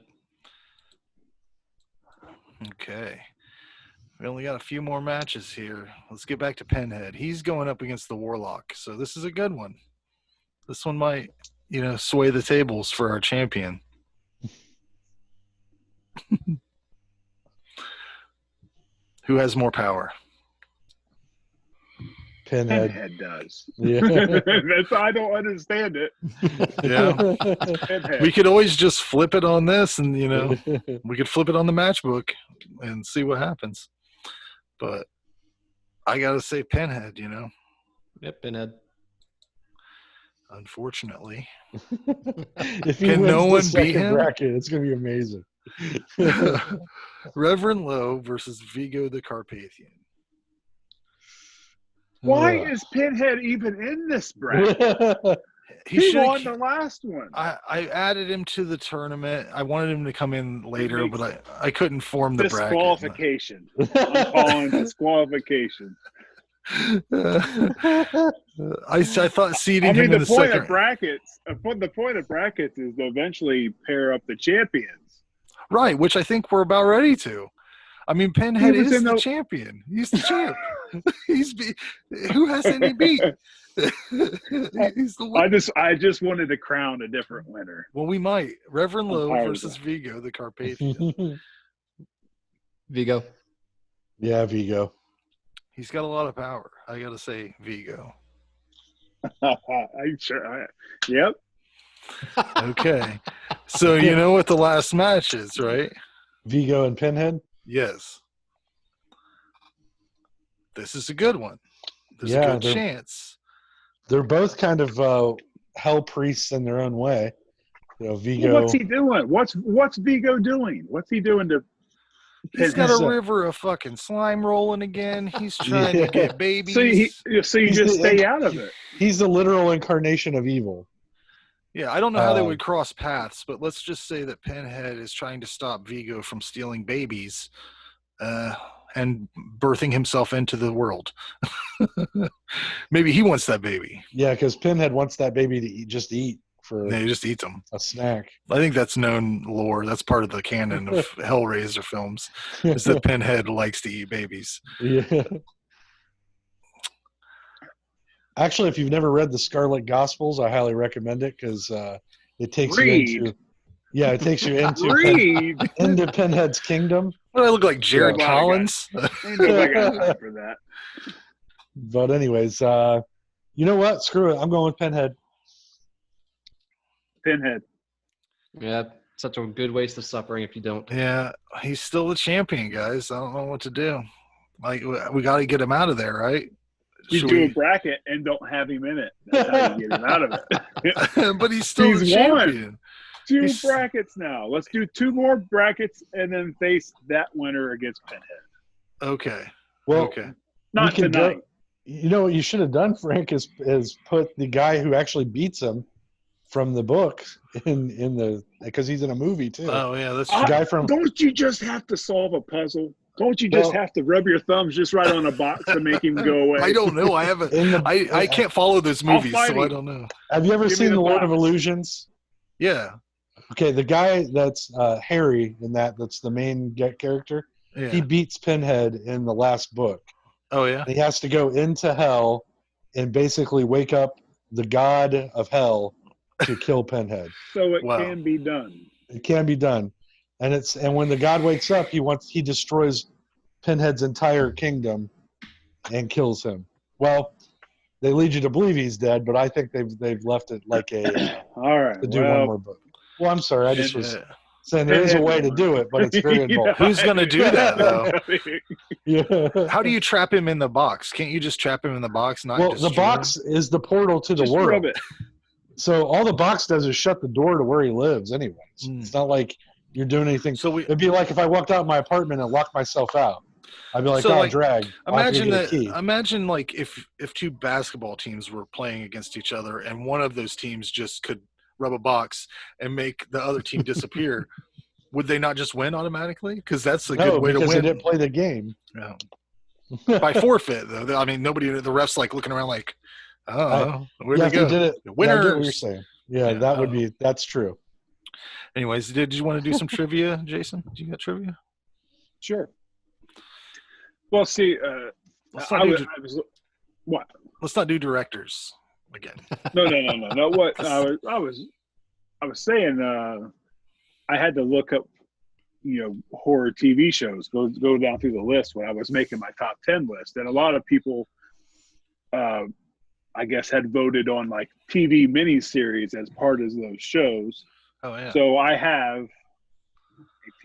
Speaker 1: Okay. We only got a few more matches here. Let's get back to Pinhead. He's going up against the Warlock, so this is a good one. This one might, sway the tables for our champion. Who has more power?
Speaker 4: Pinhead
Speaker 3: does.
Speaker 4: Yeah.
Speaker 3: I don't understand it.
Speaker 1: Yeah. We could always just flip it on this and, we could flip it on the matchbook and see what happens. But I got to say Pinhead,
Speaker 2: Yep, Pinhead.
Speaker 1: Unfortunately.
Speaker 4: If he
Speaker 1: Can
Speaker 4: wins
Speaker 1: no
Speaker 4: the
Speaker 1: one
Speaker 4: second
Speaker 1: beat him?
Speaker 4: bracket, it's going to be amazing.
Speaker 1: Reverend Lowe versus Vigo the Carpathian.
Speaker 3: Why is Pinhead even in this bracket? He won the last one.
Speaker 1: I added him to the tournament. I wanted him to come in later, but I couldn't form the bracket.
Speaker 3: Disqualification. I'm calling disqualification.
Speaker 1: I thought seeding him in the
Speaker 3: point
Speaker 1: second.
Speaker 3: Of brackets. The point of brackets is to eventually pair up the champions.
Speaker 1: Right, which I think we're about ready to. I mean, Pinhead is the champion. He's the champ. Who hasn't he beat? He's the winner.
Speaker 3: I just wanted to crown a different winner.
Speaker 1: Well, we might. Reverend Lowe versus Vigo the Carpathian.
Speaker 2: Vigo.
Speaker 4: Yeah, Vigo.
Speaker 1: He's got a lot of power. I got to say Vigo.
Speaker 3: Yep.
Speaker 1: Okay. So you know what the last match is, right?
Speaker 4: Vigo and Pinhead?
Speaker 1: Yes. This is a good one. There's a good chance.
Speaker 4: They're both kind of hell priests in their own way. Vigo.
Speaker 3: What's he doing? What's Vigo doing? What's he doing to?
Speaker 1: He's got a river of fucking slime rolling again. He's trying to get babies.
Speaker 3: So you just stay out of it.
Speaker 4: He's the literal incarnation of evil.
Speaker 1: Yeah, I don't know how they would cross paths, but let's just say that Pinhead is trying to stop Vigo from stealing babies and birthing himself into the world. Maybe he wants that baby.
Speaker 4: Yeah, because Pinhead wants that baby to eat for
Speaker 1: Yeah, he just eats them.
Speaker 4: a snack.
Speaker 1: I think that's known lore. That's part of the canon of Hellraiser films, is that Pinhead likes to eat babies.
Speaker 4: Yeah. Actually, if you've never read the Scarlet Gospels, I highly recommend it because it takes you into into Pinhead's kingdom.
Speaker 1: What do I look like, Jared Collins?
Speaker 3: Ain't nobody got time for that.
Speaker 4: But anyways, you know what? Screw it. I'm going with Pinhead.
Speaker 3: Pinhead.
Speaker 2: Yeah, such a good waste of suffering if you don't.
Speaker 1: Yeah, he's still the champion, guys. I don't know what to do. Like, we got to get him out of there, right?
Speaker 3: You do a bracket and don't have him in it. That's how you get him out of it.
Speaker 1: But he's still the champion.
Speaker 3: Two brackets now. Let's do 2 more brackets and then face that winner against Pinhead.
Speaker 1: Okay.
Speaker 4: Well,
Speaker 1: okay.
Speaker 3: Not tonight.
Speaker 4: You know what you should have done, Frank, is put the guy who actually beats him from the book in the because he's in a movie too.
Speaker 1: Oh yeah, that's
Speaker 4: the guy from.
Speaker 3: Don't you just have to solve a puzzle? Don't you just have to rub your thumbs just right on a box to make him go away?
Speaker 1: I don't know. I haven't. I can't follow those movies, so I don't know.
Speaker 4: Have you ever seen The Lord of Illusions?
Speaker 1: Yeah.
Speaker 4: Okay, the guy that's Harry in that's the main character.
Speaker 1: Yeah.
Speaker 4: He beats Pinhead in the last book.
Speaker 1: Oh yeah.
Speaker 4: He has to go into hell and basically wake up the god of hell to kill Pinhead.
Speaker 3: So it can be done.
Speaker 4: It can be done. And when the god wakes up, he destroys Pinhead's entire kingdom and kills him. Well, they lead you to believe he's dead, but I think they've left it like
Speaker 3: all right
Speaker 4: to do one more book. Well, I'm sorry, I just was saying there is a way to do it, but it's very involved.
Speaker 1: Who's going to do that though?
Speaker 4: Yeah.
Speaker 1: How do you trap him in the box? Can't you just trap him in the box?
Speaker 4: The box is the portal to the world. So all the box does is shut the door to where he lives anyways. It's not like you're doing anything. It'd be like if I walked out of my apartment and locked myself out. I'd be like, drag.
Speaker 1: Imagine like if 2 basketball teams were playing against each other and one of those teams just could rub a box and make the other team disappear. Would they not just win automatically? Because that's a good way to win.
Speaker 4: Because they didn't play the game.
Speaker 1: Yeah. By forfeit, though. I mean, the refs like looking around like, where'd they go?
Speaker 4: Did it.
Speaker 1: Winners.
Speaker 4: I get what you're saying. Yeah, that's true.
Speaker 1: Anyways, did you want to do some trivia, Jason? Do you got trivia?
Speaker 3: Sure. Well, see,
Speaker 1: let's not do directors again.
Speaker 3: No. What I was saying, I had to look up, horror TV shows. Go down through the list when I was making my top 10 list, and a lot of people, I guess, had voted on like TV miniseries as part of those shows.
Speaker 1: Oh yeah.
Speaker 3: So I have a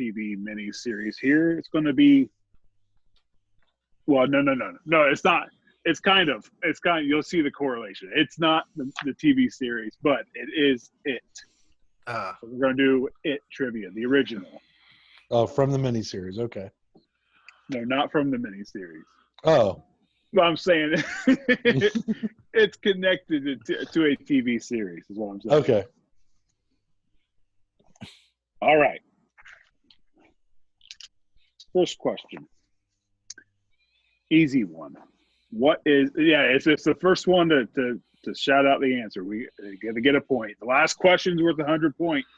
Speaker 3: TV miniseries here. It's going to be. Well, no. It's not. It's kind of. You'll see the correlation. It's not the TV series, but it is it. So we're going to do it trivia, the original.
Speaker 4: Oh, from the miniseries. Okay.
Speaker 3: No, not from the miniseries.
Speaker 4: Oh.
Speaker 3: Well, I'm saying it's connected to a TV series, is what I'm saying.
Speaker 4: Okay.
Speaker 3: All right. First question. Easy one. It's the first one to shout out the answer. We got to get a point. The last question's worth 100 points.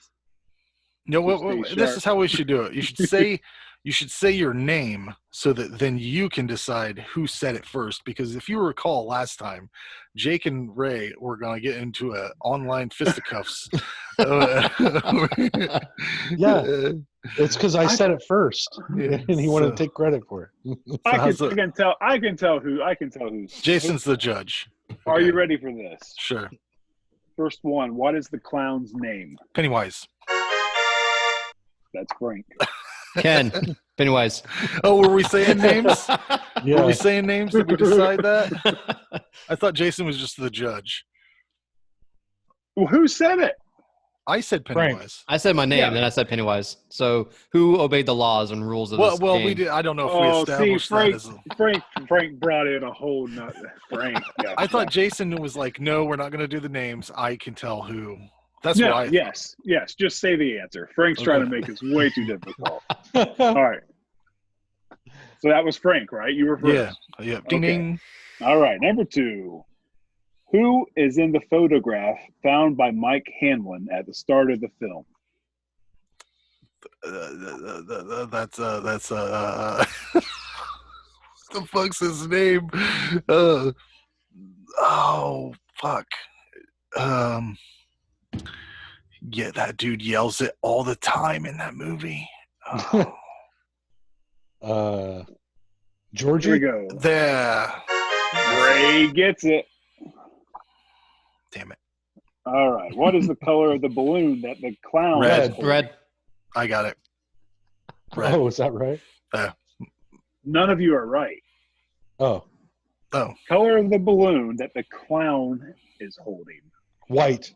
Speaker 1: No, this is how we should do it. You should say your name so that then you can decide who said it first. Because if you recall last time, Jake and Ray were going to get into an online fisticuffs.
Speaker 4: Yeah, it's because I said it first, and he wanted to take credit for it.
Speaker 3: I can tell who.
Speaker 1: Jason's the judge.
Speaker 3: Are you ready for this?
Speaker 1: Sure.
Speaker 3: First one. What is the clown's name?
Speaker 1: Pennywise.
Speaker 3: That's Frank.
Speaker 2: Ken. Pennywise.
Speaker 1: Oh, were we saying names?
Speaker 4: Yeah.
Speaker 1: Were we saying names? Did we decide that? I thought Jason was just the judge.
Speaker 3: Well, who said it?
Speaker 1: I said Pennywise.
Speaker 4: Frank.
Speaker 2: I said my name, then I said Pennywise. So who obeyed the laws and rules of this game?
Speaker 1: We did. I don't know if we established that.
Speaker 3: Frank brought in a whole nother. Frank.
Speaker 1: I thought Jason was like, no, we're not going to do the names. I can tell who That's
Speaker 3: No,
Speaker 1: why.
Speaker 3: yes. Just say the answer. Frank's trying to make this way too difficult. All right. So that was Frank, right? You were first.
Speaker 1: Yeah. Ding
Speaker 3: Okay.
Speaker 1: ding.
Speaker 3: All right. Number 2. Who is in the photograph found by Mike Hanlon at the start of the film?
Speaker 1: That's what the fuck's his name? Oh fuck. Yeah, that dude yells it all the time in that movie.
Speaker 3: Here
Speaker 4: Georgie?
Speaker 3: we go.
Speaker 1: There.
Speaker 3: Ray gets it.
Speaker 1: Damn it.
Speaker 3: All right. What is the color of the balloon that the clown
Speaker 1: Red.
Speaker 3: is holding?
Speaker 2: Red.
Speaker 1: I got it. Red.
Speaker 4: Oh, is that right?
Speaker 3: None of you are right.
Speaker 4: Oh,
Speaker 3: Color of the balloon that the clown is holding.
Speaker 4: white.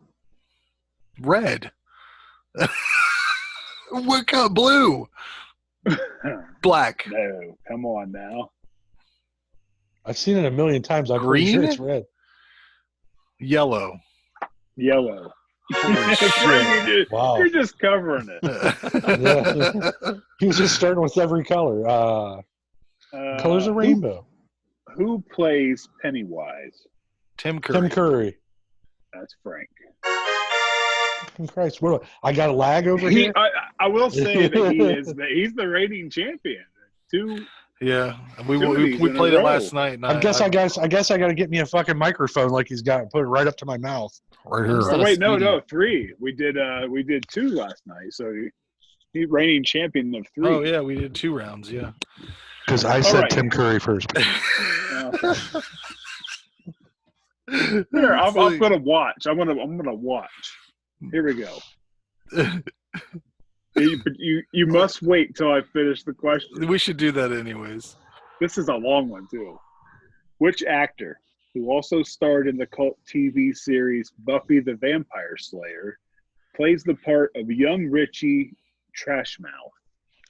Speaker 1: Red. What color? Blue. Black.
Speaker 3: No, come on now.
Speaker 4: I've seen it a million times. I'm pretty sure
Speaker 1: Green?
Speaker 4: it's red.
Speaker 1: Yellow.
Speaker 3: Yellow.
Speaker 1: Holy shit.
Speaker 4: Wow.
Speaker 3: You're just covering it.
Speaker 4: Yeah. He was just starting with every color. Colors of rainbow.
Speaker 3: Who plays Pennywise?
Speaker 1: Tim Curry.
Speaker 4: Tim Curry.
Speaker 3: That's Frank.
Speaker 4: Fucking Christ. I got a lag over here?
Speaker 3: I will say that he's the reigning champion.
Speaker 1: Yeah, we
Speaker 3: Two of these in a
Speaker 1: played it
Speaker 3: row.
Speaker 1: last night. And
Speaker 4: I guess I got to get me a fucking microphone like he's got and put it right up to my mouth.
Speaker 1: right
Speaker 2: Is that
Speaker 1: here.
Speaker 2: a
Speaker 3: Wait, no,
Speaker 2: speedy-
Speaker 3: 3. We did 2 last night. So he's reigning champion of 3.
Speaker 1: Oh yeah, we did 2 rounds. Yeah.
Speaker 4: Because I said
Speaker 3: right.
Speaker 4: Tim Curry first.
Speaker 3: Here, I'm gonna watch. I'm gonna watch. Here we go. You must wait till I finish the question.
Speaker 1: We should do that anyways.
Speaker 3: This is a long one too. Which actor, who also starred in the cult TV series Buffy the Vampire Slayer, plays the part of young Richie Trashmouth?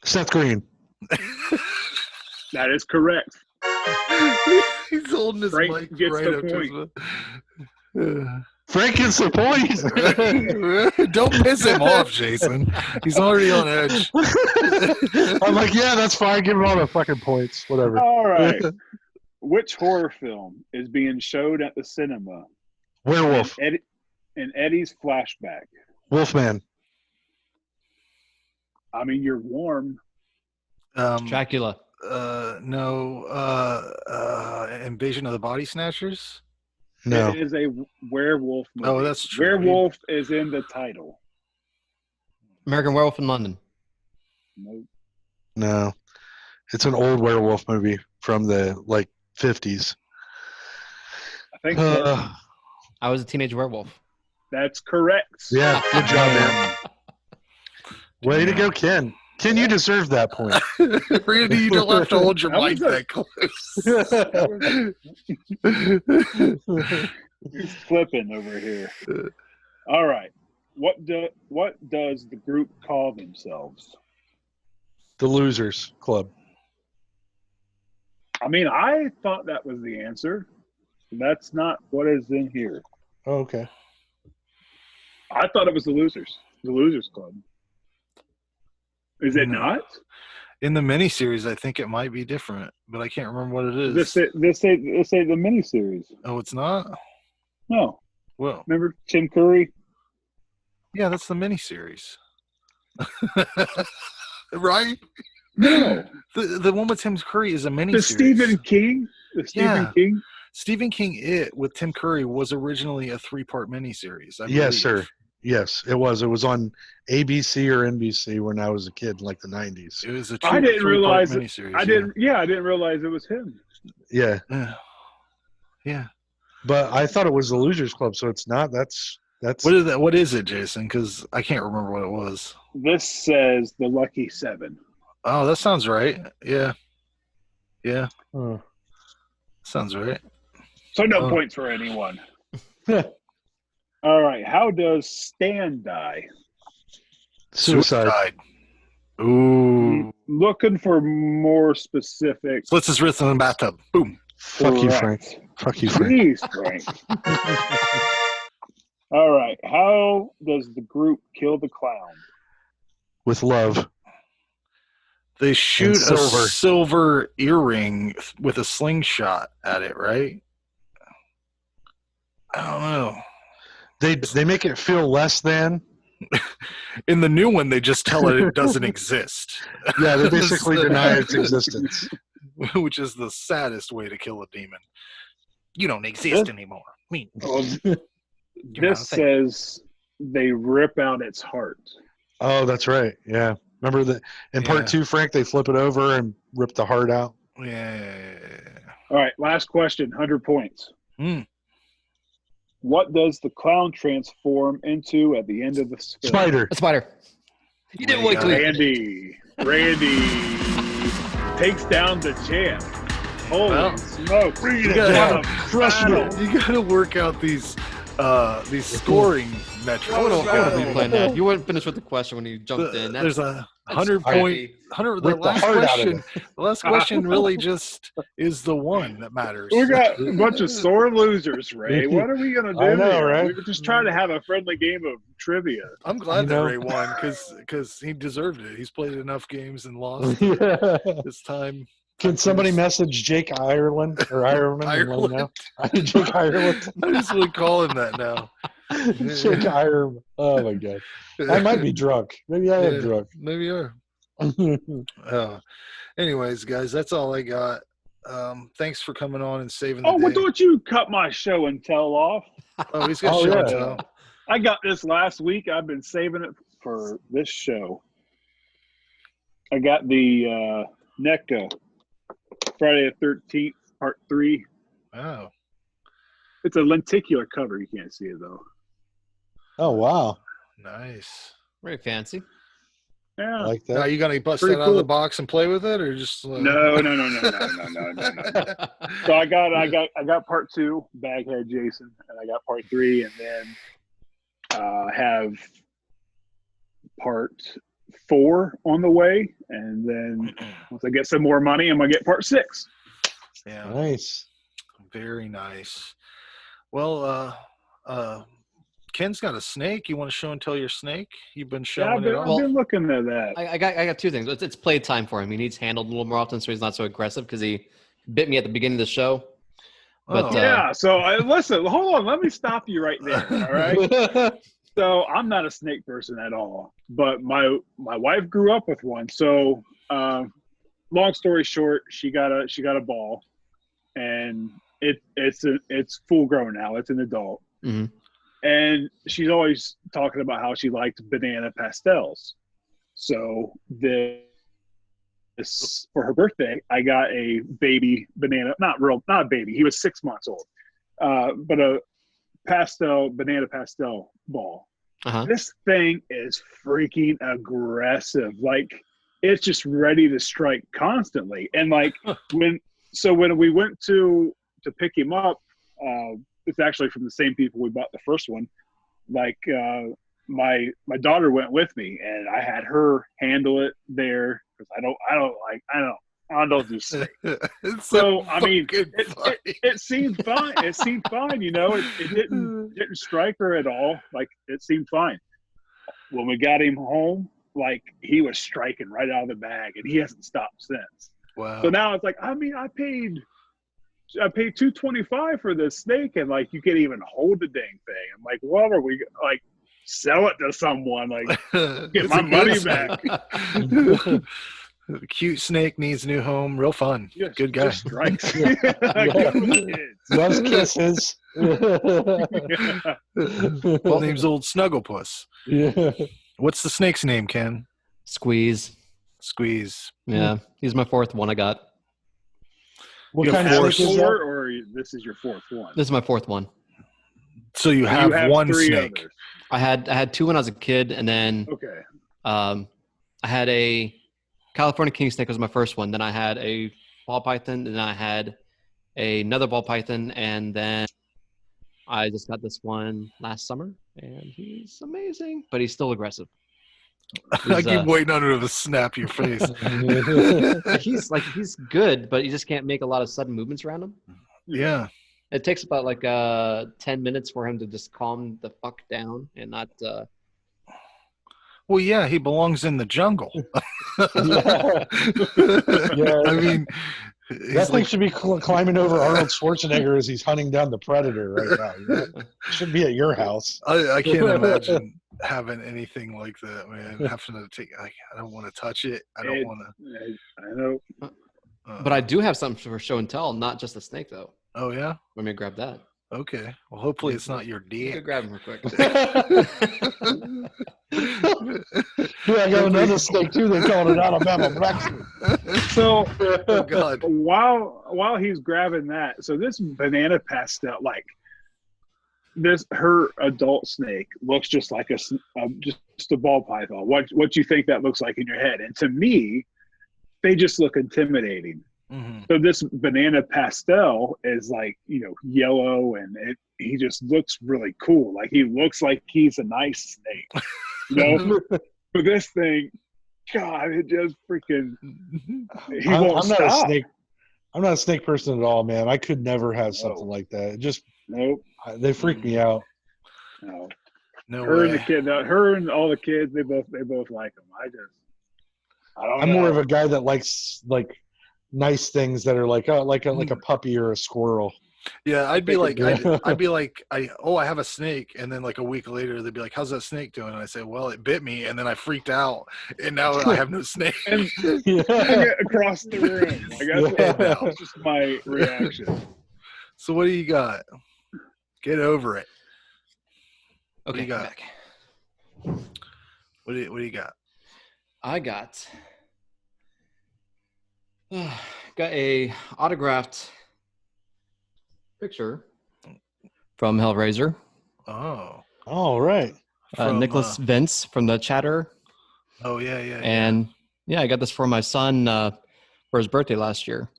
Speaker 4: Seth Green.
Speaker 3: That is correct.
Speaker 1: He's holding his
Speaker 3: Frank
Speaker 1: mic
Speaker 3: gets
Speaker 1: right
Speaker 3: the
Speaker 1: up to his
Speaker 4: Frank gets the point.
Speaker 1: Don't piss him off, Jason. He's already on edge.
Speaker 4: I'm like, yeah, that's fine. Give him all the fucking points. Whatever.
Speaker 3: All right. Which horror film is being showed at the cinema
Speaker 4: Werewolf.
Speaker 3: in Eddie's flashback?
Speaker 4: Wolfman.
Speaker 3: I mean, you're warm.
Speaker 2: Dracula.
Speaker 1: No. Invasion of the Body Snatchers.
Speaker 4: No.
Speaker 3: It is a werewolf movie.
Speaker 1: Oh, that's true.
Speaker 3: Werewolf is in the title.
Speaker 2: American Werewolf in London.
Speaker 3: Nope.
Speaker 4: No. It's an old werewolf movie from the 50s.
Speaker 3: I think so.
Speaker 2: I was a teenage werewolf.
Speaker 3: That's correct.
Speaker 4: Yeah, good job, man. Way to go, Ken. Ken, you deserve that point.
Speaker 1: Randy, you don't have to hold your
Speaker 3: That
Speaker 1: mic
Speaker 3: was
Speaker 1: that close.
Speaker 3: He's flipping over here. All right. What does the group call themselves?
Speaker 4: The Losers Club.
Speaker 3: I mean, I thought that was the answer. That's not what is in here.
Speaker 4: Oh, okay.
Speaker 3: I thought it was the Losers Club. Is it not?
Speaker 1: In the miniseries, I think it might be different, but I can't remember what it is.
Speaker 3: This say the miniseries.
Speaker 1: Oh, it's not?
Speaker 3: No.
Speaker 1: Well,
Speaker 3: Remember Tim Curry?
Speaker 1: yeah, that's the miniseries. Right?
Speaker 3: No.
Speaker 1: The one with Tim Curry is a miniseries.
Speaker 3: The Stephen King?
Speaker 1: Yeah.
Speaker 3: King?
Speaker 1: Stephen King It with Tim Curry was originally a 3-part miniseries. I
Speaker 4: Yes,
Speaker 1: believe.
Speaker 4: sir. Yes, it was. It was on ABC or NBC when I was a kid in the 90s.
Speaker 1: It was a
Speaker 3: I didn't
Speaker 1: 3-part
Speaker 3: realize
Speaker 1: miniseries.
Speaker 3: I didn't realize it was him.
Speaker 4: Yeah.
Speaker 1: Yeah. Yeah.
Speaker 4: But I thought it was the Losers Club, so it's not. That's
Speaker 1: What is that? What is it, Jason? Because I can't remember what it was.
Speaker 3: This says the Lucky Seven.
Speaker 1: Oh, that sounds right. Yeah. Yeah.
Speaker 4: uh,
Speaker 1: Sounds right.
Speaker 3: So no
Speaker 1: Oh.
Speaker 3: points for anyone. All right. How does Stan die?
Speaker 4: suicide.
Speaker 1: Ooh.
Speaker 3: Looking for more specific.
Speaker 1: Slits his wrist in the bathtub. Boom.
Speaker 4: Fuck you,
Speaker 3: Correct.
Speaker 4: Frank. Fuck you, Frank.
Speaker 3: Please, Frank. All right. How does the group kill the clown?
Speaker 4: With love.
Speaker 1: They shoot a
Speaker 4: silver.
Speaker 1: silver earring with a slingshot at it, right? I don't know.
Speaker 4: They make it feel less than.
Speaker 1: In the new one, they just tell it doesn't exist.
Speaker 4: Yeah, they basically deny its existence.
Speaker 1: Which is the saddest way to kill a demon. You don't exist anymore. I mean,
Speaker 3: This says they rip out its heart.
Speaker 4: Oh, that's right. Yeah. Remember that in part 2, Frank, they flip it over and rip the heart out.
Speaker 1: Yeah.
Speaker 3: All right, last question, 100 points.
Speaker 1: Hmm.
Speaker 3: What does the clown transform into at the end of the film?
Speaker 4: Spider.
Speaker 2: A spider. You didn't wait till
Speaker 3: Randy takes down the champ. Holy smoke!
Speaker 1: You gotta work out these scoring metrics.
Speaker 2: I would have been playing that. You wouldn't finish with the question when you jumped in.
Speaker 1: There's a 100 point. 100. The last question really just is the one that matters.
Speaker 3: We got a bunch of sore losers, Ray. What are we gonna do?
Speaker 4: I know, right?
Speaker 3: We were just trying to have a friendly game of trivia.
Speaker 1: I'm glad that Ray won because he deserved it. He's played enough games and lost this time.
Speaker 4: Can somebody message Jake Ireland or Ireland?
Speaker 1: Ireland.
Speaker 4: Jake Ireland.
Speaker 1: I just would call him that now.
Speaker 4: Jake Ireland. Oh my god. I might be drunk. Maybe I am drunk.
Speaker 1: Maybe you are. Anyways, guys, that's all I got. Thanks for coming on and saving the day.
Speaker 3: Well, don't you cut my show and tell off.
Speaker 1: Oh, he's got show and tell.
Speaker 3: I got this last week. I've been saving it for this show. I got the NECA Friday the 13th, Part 3.
Speaker 1: Wow.
Speaker 3: It's a lenticular cover. You can't see it, though.
Speaker 4: Oh, wow.
Speaker 1: Nice.
Speaker 2: Very fancy.
Speaker 3: Yeah.
Speaker 4: I like that.
Speaker 1: Now, you going to bust that out of the box and play with it, or just...
Speaker 3: No. So I got Part 2, Baghead Jason, and I got Part 3, and then have Part 4 on the way, and then once I get some more money, I'm gonna get Part 6.
Speaker 1: Yeah,
Speaker 4: nice,
Speaker 1: very nice. Well, Ken's got a snake. You want to show and tell your snake? You've been showing it off.
Speaker 3: I've been looking at that.
Speaker 2: I got two things. It's playtime for him. He needs handled a little more often, so he's not so aggressive because he bit me at the beginning of the show. But
Speaker 3: so listen, hold on. Let me stop you right there. All right. So I'm not a snake person at all, but my wife grew up with one. So long story short, she got a ball, and it's full grown now. It's an adult, and she's always talking about how she liked banana pastels. So for her birthday, I got a baby banana, not a baby. He was 6 months old, but a banana pastel ball. This thing is freaking aggressive. Like, it's just ready to strike constantly. And like when we went to pick him up, it's actually from the same people we bought the first one. Like my daughter went with me, and I had her handle it there because I don't do snake. So I mean, it seemed fine. It seemed fine, you know. It didn't strike her at all. Like, it seemed fine. When we got him home, like, he was striking right out of the bag, and he hasn't stopped since.
Speaker 1: Wow.
Speaker 3: So now it's like, I mean, I paid $225 for this snake, and like, you can't even hold the dang thing. I'm like, what are we like? Sell it to someone, like, get my money back.
Speaker 1: Cute snake needs a new home. Real fun.
Speaker 3: Yes,
Speaker 1: good guy.
Speaker 3: Strikes.
Speaker 4: Loves kisses.
Speaker 1: Well, name's old Snugglepuss.
Speaker 4: Yeah.
Speaker 1: What's the snake's name, Ken?
Speaker 2: Squeeze. Yeah, he's my fourth one I got.
Speaker 4: What kind of snake is that?
Speaker 3: Or this is your fourth one?
Speaker 2: This is my fourth one.
Speaker 1: So you have one snake.
Speaker 3: Others.
Speaker 2: I had two when I was a kid, and then I had a California king snake was my first one. Then I had a ball python, and then I had another ball python, and then I just got this one last summer, and he's amazing, but he's still aggressive.
Speaker 1: I keep waiting on him to snap your face.
Speaker 2: He's good, but you just can't make a lot of sudden movements around him.
Speaker 1: Yeah.
Speaker 2: It takes about like 10 minutes for him to just calm the fuck down and not.
Speaker 1: Well, yeah, he belongs in the jungle.
Speaker 4: Yeah. Yeah.
Speaker 1: I mean,
Speaker 4: That
Speaker 1: he's
Speaker 4: thing
Speaker 1: like,
Speaker 4: should be climbing over Arnold Schwarzenegger as he's hunting down the predator right now. You know? It should be at your house.
Speaker 1: I can't imagine having anything like that, man. Having to take, like, I don't want to touch it. I don't want
Speaker 3: to. I know.
Speaker 2: But I do have something for show and tell, not just a snake though.
Speaker 1: Oh yeah.
Speaker 2: Let me grab that.
Speaker 1: Okay. Well, hopefully it's not your
Speaker 2: You
Speaker 1: dick.
Speaker 2: could grab him real quick.
Speaker 4: Yeah, I got another snake too. They call it an Alabama blacksnake.
Speaker 3: So,
Speaker 1: Oh God.
Speaker 3: while he's grabbing that, so this banana pastel, like her adult snake looks just like just a ball python. What you think that looks like in your head? And to me, they just look intimidating.
Speaker 1: Mm-hmm.
Speaker 3: So this banana pastel is like, yellow, and he just looks really cool. Like he looks like he's a nice snake, But this thing, God, it just freaking. He won't
Speaker 4: I'm not
Speaker 3: stop.
Speaker 4: a snake. I'm not a snake person at all, man. I could never have something like that. It just they freak me out.
Speaker 1: No
Speaker 3: her
Speaker 1: way.
Speaker 3: and the kid, her and all the kids, they both like him.
Speaker 4: I'm more of a guy that likes like nice things that are like a puppy or a squirrel.
Speaker 1: Yeah, I'd be like,
Speaker 4: Yeah.
Speaker 1: I'd be like, I have a snake, and then like a week later they'd be like, "How's that snake doing?" And I say, "Well, it bit me," and then I freaked out, and now I have no snake.
Speaker 3: and across the room. Like, that's just my reaction.
Speaker 1: So what do you got? Get over it.
Speaker 2: Okay,
Speaker 1: you got?
Speaker 2: back.
Speaker 1: What do you got?
Speaker 2: I got a autographed picture from Hellraiser.
Speaker 1: Oh,
Speaker 4: all right.
Speaker 2: Nicholas Vince from the Chatter.
Speaker 1: Oh yeah.
Speaker 2: And I got this for my son for his birthday last year,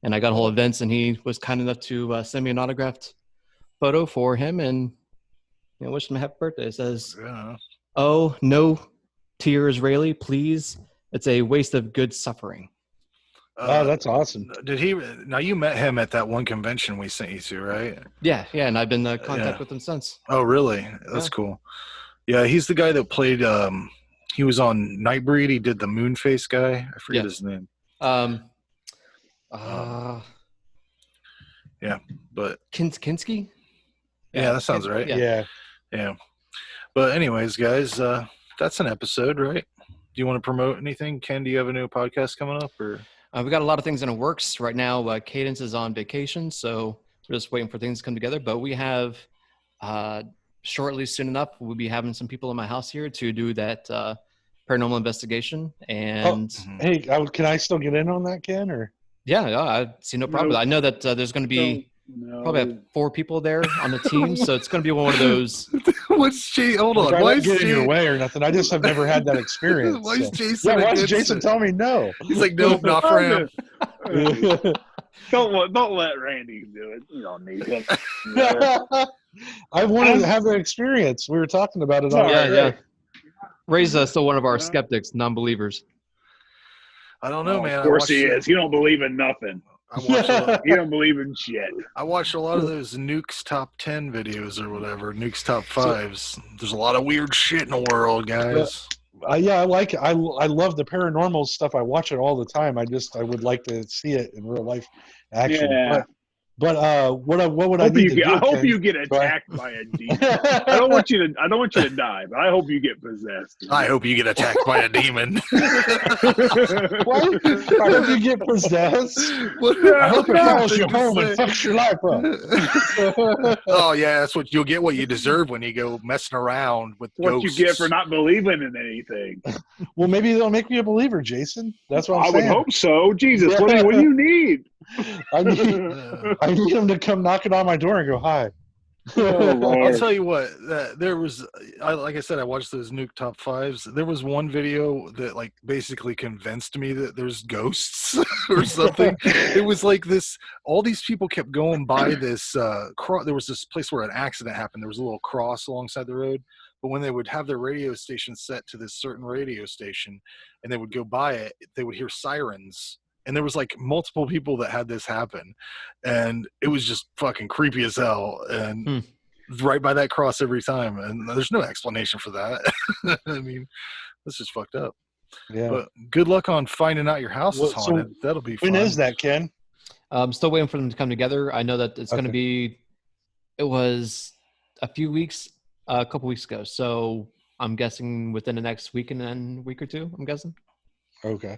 Speaker 2: and I got a hold of Vince, and he was kind enough to send me an autographed photo for him, and wish him a happy birthday. It says, "Oh, no tears, Rayleigh, please. It's a waste of good suffering."
Speaker 4: Oh, that's awesome.
Speaker 1: Did he? Now you met him at that one convention we sent you to, right?
Speaker 2: Yeah, and I've been in contact with him since.
Speaker 1: Oh, really? That's cool. Yeah, he's the guy that played. He was on Nightbreed. He did the Moonface guy. I forget his name. Yeah, but
Speaker 2: Kinski.
Speaker 1: Yeah, that sounds right. Yeah. But anyways, guys, that's an episode, right? Do you want to promote anything? Ken, do you have a new podcast coming up, or?
Speaker 2: We got a lot of things in the works right now. Cadence is on vacation, so we're just waiting for things to come together. But we have shortly, soon enough, we'll be having some people in my house here to do that paranormal investigation. And
Speaker 4: hey, can I still get in on that, Ken? Or
Speaker 2: I see no problem. I know that there's going to be probably have 4 people there on the team, so it's going to be one of those.
Speaker 1: Hold on.
Speaker 4: Why is Jason in your way or nothing? I just have never had that experience.
Speaker 1: Why is Jason?
Speaker 4: Why does Jason tell me no?
Speaker 1: He's like, nope, not for him.
Speaker 3: Don't let Randy do it. You don't need him.
Speaker 4: I wanted to have that experience. We were talking about it.
Speaker 2: Yeah. Ray's still one of our skeptics, non-believers.
Speaker 1: I don't know, man.
Speaker 3: Of course he is. He don't believe in nothing. He don't believe in shit. I
Speaker 1: watched a lot of those Nukes Top 10 videos or whatever, Nukes Top 5s. There's a lot of weird shit in the world, guys.
Speaker 4: I like it. I love the paranormal stuff. I watch it all the time. I would like to see it in real life action.
Speaker 3: Yeah.
Speaker 4: But what would I need to do?
Speaker 3: I hope you get attacked by a demon. I don't want you to die, but I hope you get possessed.
Speaker 1: I hope you get attacked by a demon.
Speaker 4: What? I hope you get possessed. I hope it follows you home and fucks your life up.
Speaker 1: Oh yeah, that's what you'll get. What you deserve when you go messing around with ghosts.
Speaker 3: What you get for not believing in anything.
Speaker 4: Well, maybe they'll make me a believer, Jason. That's what I'm saying.
Speaker 3: I would hope so. Jesus, what do you need?
Speaker 4: I need him to come knocking on my door and go, hi.
Speaker 1: I'll tell you what, there was, like I said, I watched those Nuke Top 5s. There was one video that like basically convinced me that there's ghosts or something. It was like this, all these people kept going by this, there was this place where an accident happened. There was a little cross alongside the road. But when they would have their radio station set to this certain radio station and they would go by it, they would hear sirens and there was like multiple people that had this happen, and it was just fucking creepy as hell. And right by that cross every time, and there's no explanation for that. I mean, this is fucked up.
Speaker 4: Yeah.
Speaker 1: But good luck on finding out your house is
Speaker 4: So
Speaker 1: haunted. That'll be fun.
Speaker 4: When is that, Ken?
Speaker 2: I'm still waiting for them to come together. I know that it's going to be. It was a couple weeks ago. So I'm guessing within the next week or two. I'm guessing.
Speaker 4: Okay.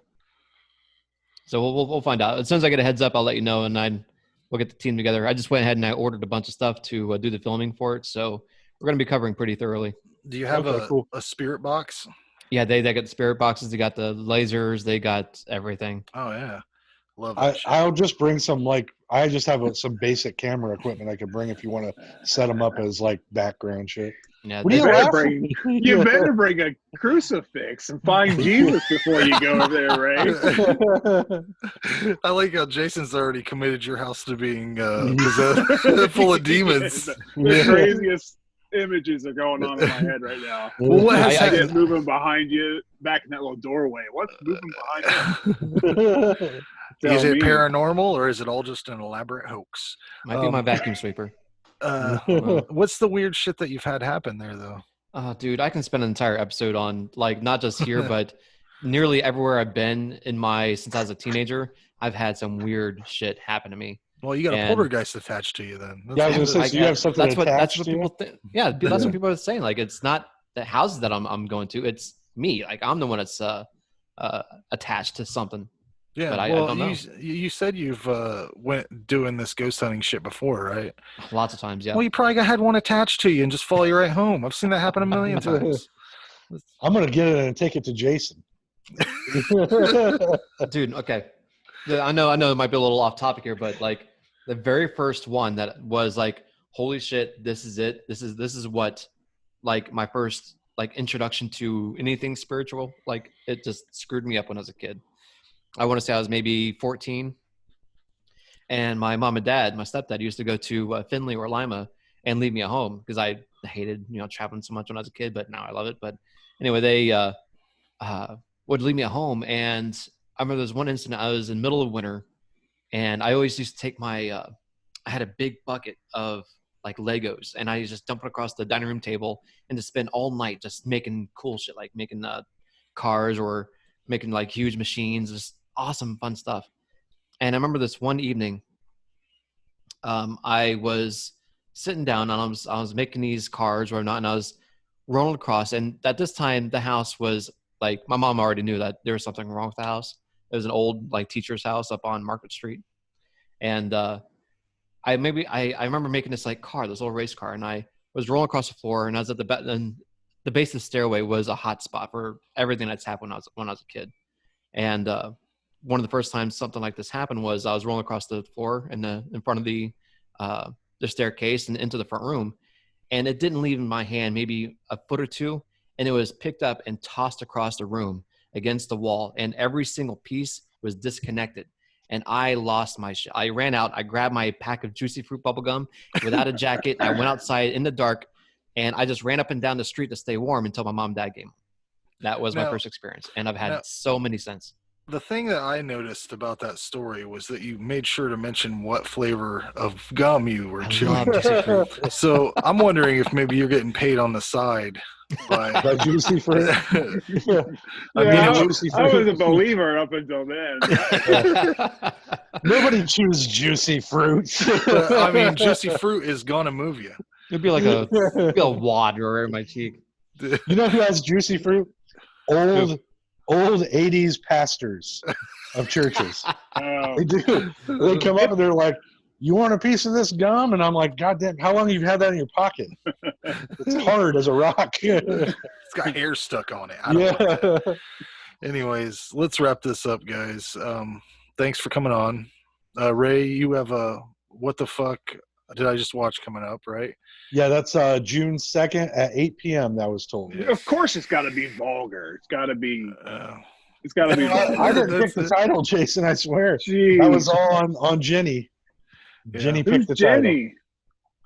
Speaker 2: So we'll find out as soon as I get a heads up. I'll let you know, and we'll get the team together. I just went ahead and I ordered a bunch of stuff to do the filming for it. So we're going to be covering pretty thoroughly.
Speaker 1: Do you have a spirit box?
Speaker 2: Yeah, they got the spirit boxes. They got the lasers. They got everything.
Speaker 1: Oh yeah, love that.
Speaker 4: I'll just bring some I just have some basic camera equipment I could bring if you want to set them up as like background shit.
Speaker 2: Yeah,
Speaker 3: you better bring a crucifix and find Jesus before you go there, Ray.
Speaker 1: I like how Jason's already committed your house to being full of demons.
Speaker 3: The craziest images are going on in my head right now.
Speaker 1: Well, what has
Speaker 3: I moving behind you back in that little doorway? What's moving behind you?
Speaker 1: Is it paranormal or is it all just an elaborate hoax?
Speaker 2: Might be my vacuum sweeper.
Speaker 1: What's the weird shit that you've had happen there, though?
Speaker 2: Oh, dude, I can spend an entire episode on like not just here, but nearly everywhere I've been since I was a teenager. I've had some weird shit happen to me.
Speaker 1: Well, you got a poltergeist attached to you, then.
Speaker 4: I was going to say, you have something
Speaker 2: that's what people think. Yeah, that's what people are saying. Like, it's not the houses that I'm going to; it's me. Like, I'm the one that's attached to something.
Speaker 1: Yeah,
Speaker 2: but I don't know.
Speaker 1: You said you've went doing this ghost hunting shit before, right?
Speaker 2: Lots of times, yeah.
Speaker 1: Well, you probably had one attached to you and just follow you right home. I've seen that happen a million times.
Speaker 4: I'm gonna get it and take it to Jason.
Speaker 2: Dude, okay. I know it might be a little off topic here, but like the very first one that was like, holy shit, this is it. This is what like my first like introduction to anything spiritual. Like it just screwed me up when I was a kid. I want to say I was maybe 14, and my mom and dad, my stepdad, used to go to Findlay or Lima and leave me at home because I hated traveling so much when I was a kid, but now I love it. But anyway, they would leave me at home, and I remember there was one incident. I was in the middle of winter, and I always used to take I had a big bucket of like Legos, and I just dump it across the dining room table and just spend all night just making cool shit, like making cars or making like huge machines, just awesome, fun stuff. And I remember this one evening, I was sitting down and I was making these cars or not, and I was rolling across. And at this time, the house was like, my mom already knew that there was something wrong with the house. It was an old like teacher's house up on Market Street. And I remember making this like car, this little race car, and I was rolling across the floor, and I was at the base of the stairway was a hot spot for everything that's happened when I was a kid. And one of the first times something like this happened was I was rolling across the floor in front of the staircase and into the front room, and it didn't leave in my hand maybe a foot or two, and it was picked up and tossed across the room against the wall, and every single piece was disconnected. And I lost my shit. I ran out. I grabbed my pack of Juicy Fruit bubblegum without a jacket. I went outside in the dark, and I just ran up and down the street to stay warm until my mom and dad came home. That was my first experience, and I've had so many since.
Speaker 1: The thing that I noticed about that story was that you made sure to mention what flavor of gum you were chewing. So I'm wondering if maybe you're getting paid on the side by
Speaker 4: Juicy Fruit.
Speaker 3: I was a believer up until then.
Speaker 4: Nobody chews Juicy Fruit.
Speaker 1: I mean, Juicy Fruit is gonna move you.
Speaker 2: It'd be like a wad right in my cheek.
Speaker 4: You know who has Juicy Fruit? Old 80s pastors of churches. They do. They come up and they're like, you want a piece of this gum? And I'm like, God damn, how long have you had that in your pocket? It's hard as a rock.
Speaker 1: It's got hair stuck on it. I don't like that. Anyways, let's wrap this up, guys. Thanks for coming on. Ray, you have a What the Fuck Did I Just Watch coming up, right?
Speaker 4: Yeah, that's June 2nd at 8 p.m. That was told.
Speaker 3: Of course, it's got to be vulgar. It's got to be. It's got to be.
Speaker 4: I didn't pick the title, Jason. I swear. Jeez. That was all on Jenny. Yeah. Jenny picked the title.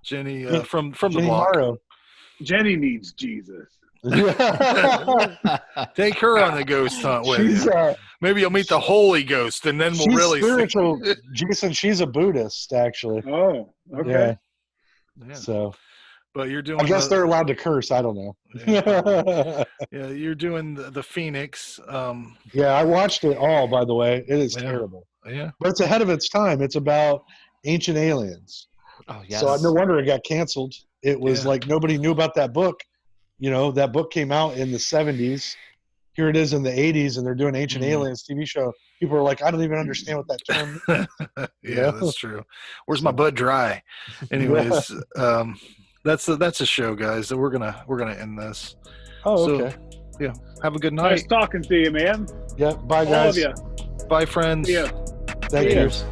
Speaker 1: Jenny from
Speaker 4: Jenny
Speaker 1: the block.
Speaker 4: Morrow.
Speaker 3: Jenny needs Jesus.
Speaker 1: Take her on the ghost hunt with
Speaker 4: she's
Speaker 1: you. Maybe you'll meet the Holy Ghost, and then we'll
Speaker 4: she's
Speaker 1: really
Speaker 4: spiritual.
Speaker 1: see.
Speaker 4: Jason, she's a Buddhist, actually.
Speaker 3: Oh, okay.
Speaker 1: Yeah.
Speaker 4: So
Speaker 1: But you're doing.
Speaker 4: I guess they're allowed to curse. I don't know.
Speaker 1: Yeah, you're doing the Phoenix.
Speaker 4: Yeah, I watched it all. By the way, it is terrible.
Speaker 1: Yeah.
Speaker 4: But it's ahead of its time. It's about ancient aliens.
Speaker 2: Oh yes.
Speaker 4: So no wonder it got canceled. It was like nobody knew about that book. You know, that book came out in the 70s. Here it is in the 80s, and they're doing Ancient Aliens TV show. People are like, I don't even understand what that term means.
Speaker 1: Yeah, that's true. Where's my Bud Dry? Anyways, that's a show, guys. That we're gonna end this.
Speaker 4: Oh,
Speaker 1: So,
Speaker 4: okay.
Speaker 1: yeah. Have a good night.
Speaker 3: Nice talking to you, man.
Speaker 4: Yeah. Bye,
Speaker 3: All
Speaker 4: guys.
Speaker 3: of you.
Speaker 1: Bye, friends.
Speaker 3: Yeah.
Speaker 4: Thank you.
Speaker 2: Cheers.